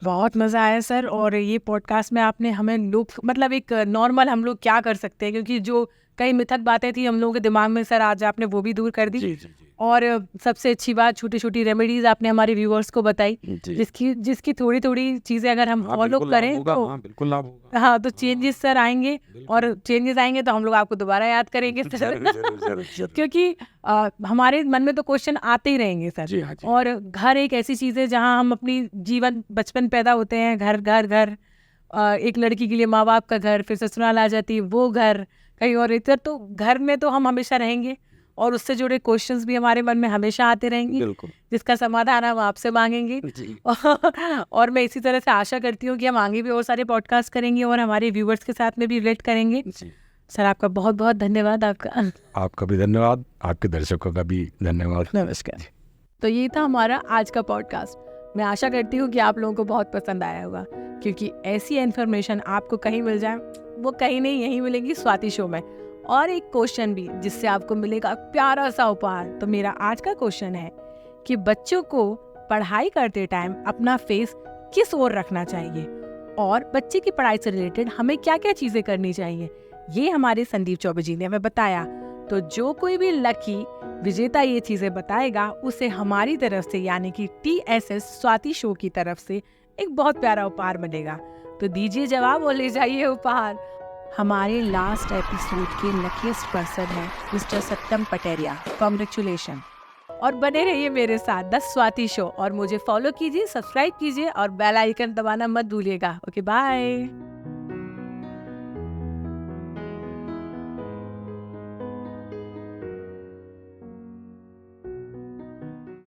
बहुत मज़ा आया सर। और ये पॉडकास्ट में आपने हमें लोग मतलब एक नॉर्मल हम लोग क्या कर सकते हैं, क्योंकि जो कई मिथक बातें थी हम लोगों के दिमाग में सर, आज आपने वो भी दूर कर दी। जी, जी, जी। और सबसे अच्छी बात, छोटी छोटी रेमेडीज आपने हमारे व्यूअर्स को बताई, जिसकी थोड़ी थोड़ी चीज़ें अगर हम फॉलो करें तो बिल्कुल लाभ होगा। हाँ, तो चेंजेस सर आएंगे। और चेंजेस आएंगे तो हम लोग आपको दोबारा याद करेंगे सर। क्योंकि हमारे मन में तो क्वेश्चन आते ही रहेंगे सर। जी, हाँ, जी। और घर एक ऐसी चीज़ है जहाँ हम अपनी जीवन बचपन पैदा होते हैं, घर घर घर, एक लड़की के लिए माँ बाप का घर, फिर ससुराल आ जाती है वो घर, कहीं और इधर, तो घर में तो हम हमेशा रहेंगे और उससे जुड़े क्वेश्चंस भी हमारे मन में हमेशा आते रहेंगे, जिसका समाधान हम आपसे मांगेंगे। और मैं इसी तरह से आशा करती हूँ कि हम आगे भी और सारे पॉडकास्ट करेंगे और हमारे व्यूवर्स के साथ में भी रिलेट करेंगे। सर आपका बहुत बहुत धन्यवाद। आपका भी धन्यवाद, आपके दर्शकों का भी धन्यवाद। नमस्कार। तो ये था हमारा आज का पॉडकास्ट। मैं आशा करती हूँ कि आप लोगों को बहुत पसंद आया होगा, क्योंकि ऐसी इन्फॉर्मेशन आपको कहीं मिल जाए वो कहीं नहीं, यहीं मिलेगी स्वाति शो में। और एक क्वेश्चन भी जिससे आपको मिलेगा प्यारा सा उपहार। तो मेरा आज का क्वेश्चन है कि बच्चों को पढ़ाई करते टाइम अपना फेस किस ओर रखना चाहिए और बच्चे की पढ़ाई से रिलेटेड हमें क्या क्या चीजें करनी चाहिए, ये हमारे संदीप चौबे जी ने हमें बताया। तो जो कोई भी लकी विजेता ये चीजें बताएगा उसे हमारी तरफ से यानी कि TSS स्वाति शो की तरफ से एक बहुत प्यारा उपहार मिलेगा। तो दीजिए जवाब और ले जाइए उपहार। हमारे लास्ट एपिसोड के लकीस्ट पर्सन है मिस्टर सत्यम पटेरिया। कॉन्ग्रेचुलेशन। और बने रहिए मेरे साथ द स्वाति शो और मुझे फॉलो कीजिए, सब्सक्राइब कीजिए और बेल आइकन दबाना मत भूलिएगा। Okay bye.